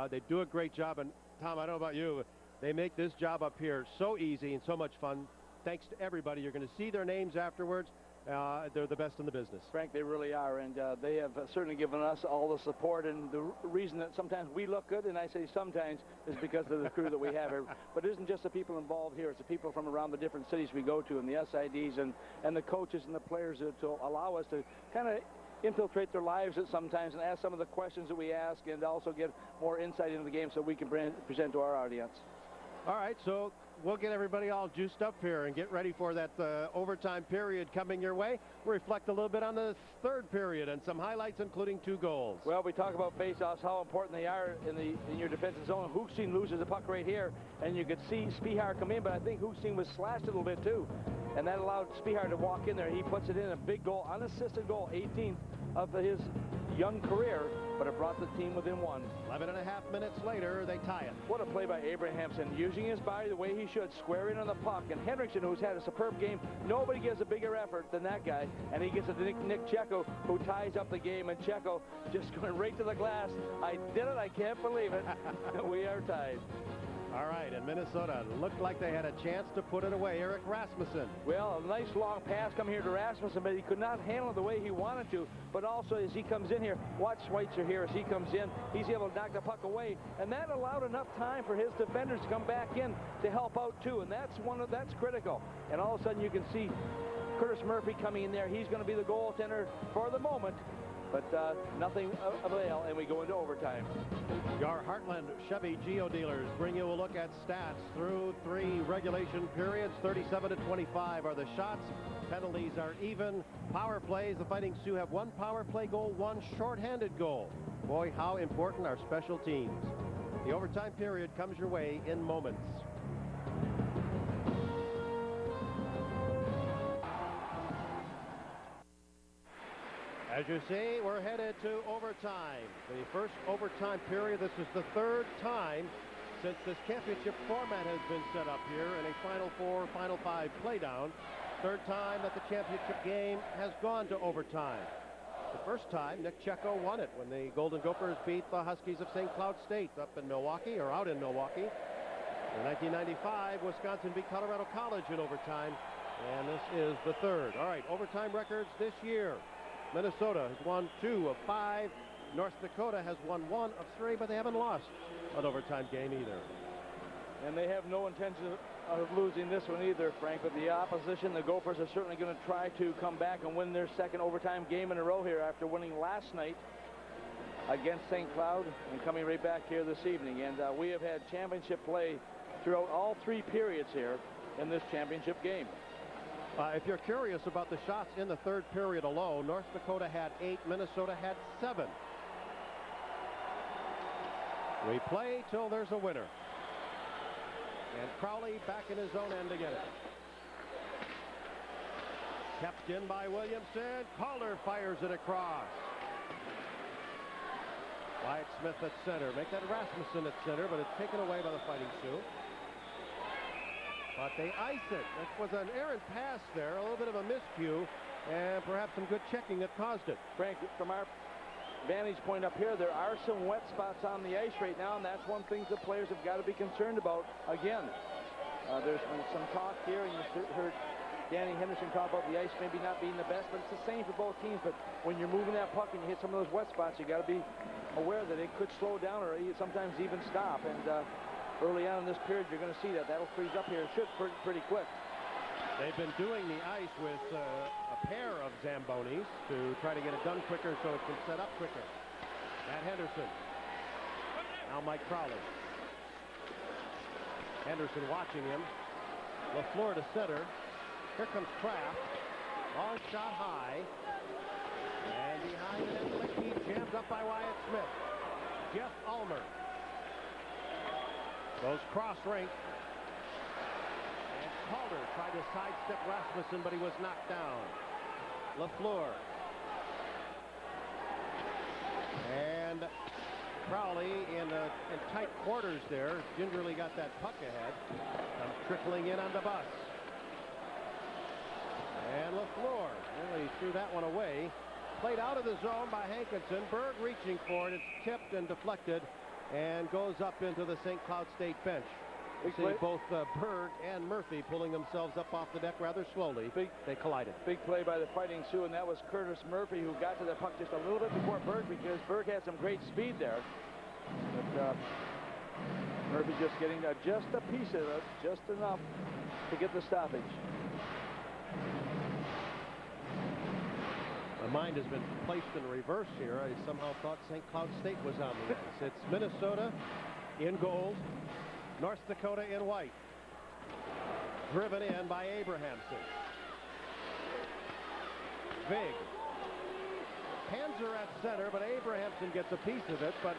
They do a great job, and Tom, I don't know about you, they make this job up here so easy and so much fun. Thanks to everybody. You're going to see their names afterwards. They're the best in the business. Frank, they really are, and they have certainly given us all the support, and the reason that sometimes we look good, and I say sometimes, is because of the crew that we have here. But it isn't just the people involved here, it's the people from around the different cities we go to, and the SIDs, and the coaches and the players to allow us to kind of infiltrate their lives at sometimes and ask some of the questions that we ask, and also get more insight into the game so we can present to our audience. All right, so we'll get everybody all juiced up here and get ready for that overtime period coming your way. We'll reflect a little bit on the third period and some highlights, including 2 goals. Well, we talk about faceoffs, how important they are in your defensive zone. Hookstein loses the puck right here, and you could see Spihar come in, but I think Hookstein was slashed a little bit too, and that allowed Spihar to walk in there. He puts it in, a big goal, unassisted goal, 18th of his young career, but it brought the team within 1. 11.5 minutes later, they tie it. What a play by Abrahamson, using his body the way he should, square in on the puck. And Hendrickson, who's had a superb game, nobody gives a bigger effort than that guy. And he gets it to Nick Checo, who ties up the game. And Checo just going right to the glass. I did it. I can't believe it. We are tied. All right, and Minnesota looked like they had a chance to put it away. Eric Rasmussen. Well, a nice long pass coming here to Rasmussen, but he could not handle it the way he wanted to. But also, as he comes in here, watch Switzer here as he comes in. He's able to knock the puck away, and that allowed enough time for his defenders to come back in to help out too, and that's critical. And all of a sudden, you can see Curtis Murphy coming in there. He's going to be the goaltender for the moment. But nothing avail, and we go into overtime. Your Heartland Chevy Geo dealers bring you a look at stats through 3 regulation periods. 37-25 are the shots. Penalties are even. Power plays, the Fighting Sioux have 1 power play goal, 1 shorthanded goal. Boy, how important are special teams. The overtime period comes your way in moments. As you see, we're headed to overtime. The first overtime period. This is the 3rd time since this championship format has been set up here in a Final 4, Final 5 playdown. 3rd time that the championship game has gone to overtime. The first time, Nick Checo won it when the Golden Gophers beat the Huskies of St. Cloud State up in Milwaukee, or out in Milwaukee. In 1995, Wisconsin beat Colorado College in overtime, and this is the 3rd. All right, overtime records this year. Minnesota has won 2 of 5. North Dakota has won 1 of 3, but they haven't lost an overtime game either. And they have no intention of losing this one either, Frank. But the opposition, the Gophers, are certainly going to try to come back and win their 2nd overtime game in a row here after winning last night against St. Cloud and coming right back here this evening. And we have had championship play throughout all 3 periods here in this championship game. If you're curious about the shots in the third period alone, North Dakota had 8, Minnesota had 7. We play till there's a winner. And Crowley back in his own end to get it. Kept in by Williamson. Calder fires it across. Wyatt Smith at center. Make that Rasmussen at center, but it's taken away by the Fighting Sioux. But they ice it. That was an errant pass there, a little bit of a miscue, and perhaps some good checking that caused it. Frank, from our vantage point up here, there are some wet spots on the ice right now, and that's one thing the players have got to be concerned about. Again, there's been some talk here, and you heard Danny Henderson talk about the ice maybe not being the best, but it's the same for both teams. But when you're moving that puck and you hit some of those wet spots, you got to be aware that it could slow down or sometimes even stop. And early on in this period, you're going to see that. That'll freeze up here. It should pretty quick. They've been doing the ice with a pair of Zambonis to try to get it done quicker so it can set up quicker. Matt Henderson. Now Mike Crowley. Henderson watching him. LaFleur to center. Here comes Kraft. Long shot high. And behind the net, Licky jammed up by Wyatt Smith. Jeff Ulmer goes cross rink. And Calder tried to sidestep Rasmussen, but he was knocked down. LaFleur. And Crowley in tight quarters there. Gingerly got that puck ahead. Comes trickling in on the bus. And LaFleur really threw that one away. Played out of the zone by Hankinson. Berg reaching for it. It's tipped and deflected and goes up into the St. Cloud State bench. We see both Berg and Murphy pulling themselves up off the deck rather slowly. They collided. Big play by the Fighting Sioux, and that was Curtis Murphy who got to the puck just a little bit before Berg, because Berg had some great speed there. But Murphy just getting just a piece of it, just enough to get the stoppage. My mind has been placed in reverse here. I somehow thought St. Cloud State was on the ice. It's Minnesota in gold, North Dakota in white. Driven in by Abrahamson. Vig. Panzer at center, but Abrahamson gets a piece of it, but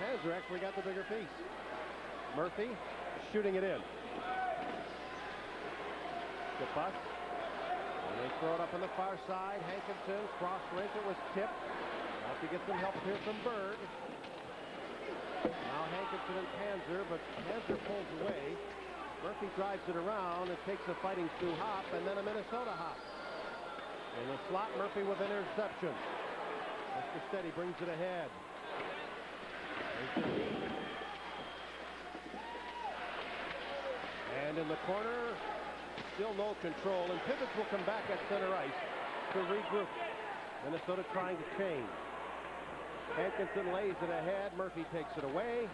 Panzer actually got the bigger piece. Murphy shooting it in. The puck. And they throw it up on the far side. Hankinson, cross rink. It was tipped. Have to get some help here from Berg. Now Hankinson and Panzer, but Panzer pulls away. Murphy drives it around. It takes a Fighting Sioux hop and then a Minnesota hop. In the slot, Murphy with an interception. Mr. Steady brings it ahead. And in the corner, still no control, and Pivots will come back at center ice to regroup. Minnesota trying to change. Hankinson lays it ahead. Murphy takes it away.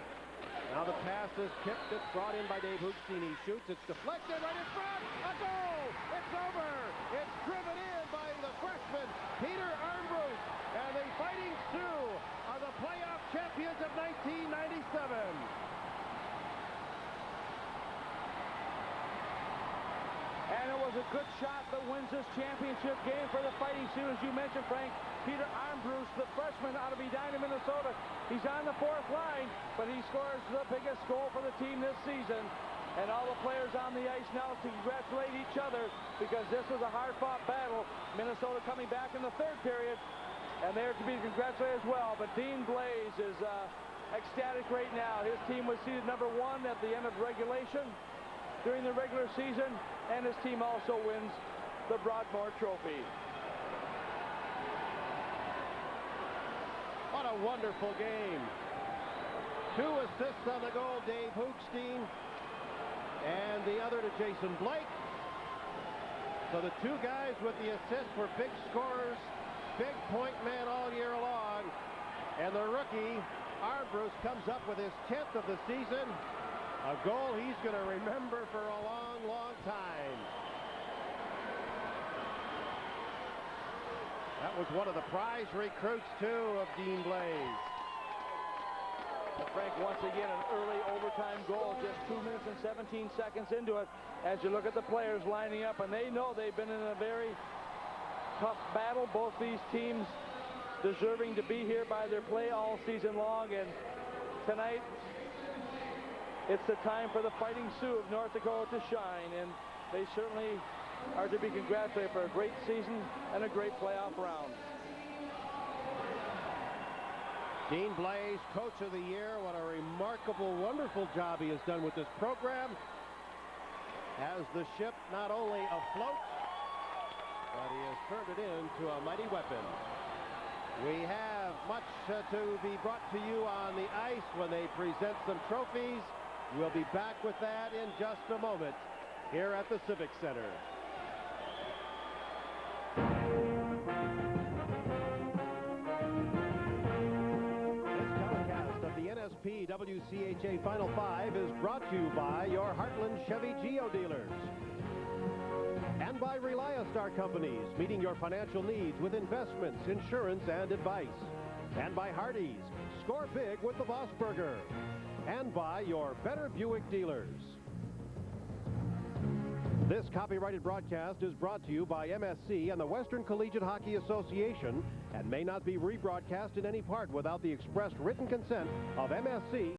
Now the pass is tipped. It's brought in by Dave Hoogstein. He shoots. It's deflected right in front. A goal! It's over! It's driven in by the freshman, Peter Armbruster. And the Fighting Sioux are the playoff champions of 1997. And it was a good shot that wins this championship game for the Fighting Sioux. As you mentioned, Frank, Peter Armbruster, the freshman out of Edina, Minnesota. He's on the fourth line, but he scores the biggest goal for the team this season. And all the players on the ice now to congratulate each other, because this was a hard-fought battle. Minnesota coming back in the third period, and they're to be congratulated as well. But Dean Blaze is ecstatic right now. His team was seeded #1 at the end of regulation during the regular season, and his team also wins the Broadmoor Trophy. What a wonderful game. 2 assists on the goal, Dave Hoogstein, and the other to Jason Blake. So the 2 guys with the assists were big scorers, big point man all year long. And the rookie, Armbruster, comes up with his 10th of the season. A goal he's going to remember for a long, long time. That was one of the prize recruits, too, of Dean Blaze. Frank, once again, an early overtime goal, just 2 minutes and 17 seconds into it. As you look at the players lining up, and they know they've been in a very tough battle. Both these teams deserving to be here by their play all season long, and tonight it's the time for the Fighting Sioux of North Dakota to shine, and they certainly are to be congratulated for a great season and a great playoff round. Dean Blaze, Coach of the Year. What a remarkable, wonderful job he has done with this program. Has the ship not only afloat, but he has turned it into a mighty weapon. We have much to be brought to you on the ice when they present some trophies. We'll be back with that in just a moment here at the Civic Center. NSP WCHA Final Five is brought to you by your Heartland Chevy Geo dealers and by Reliastar Companies, meeting your financial needs with investments, insurance, and advice, and by Hardee's, score big with the Boss Burger, and by your Better Buick dealers. This copyrighted broadcast is brought to you by MSC and the Western Collegiate Hockey Association and may not be rebroadcast in any part without the express written consent of MSC.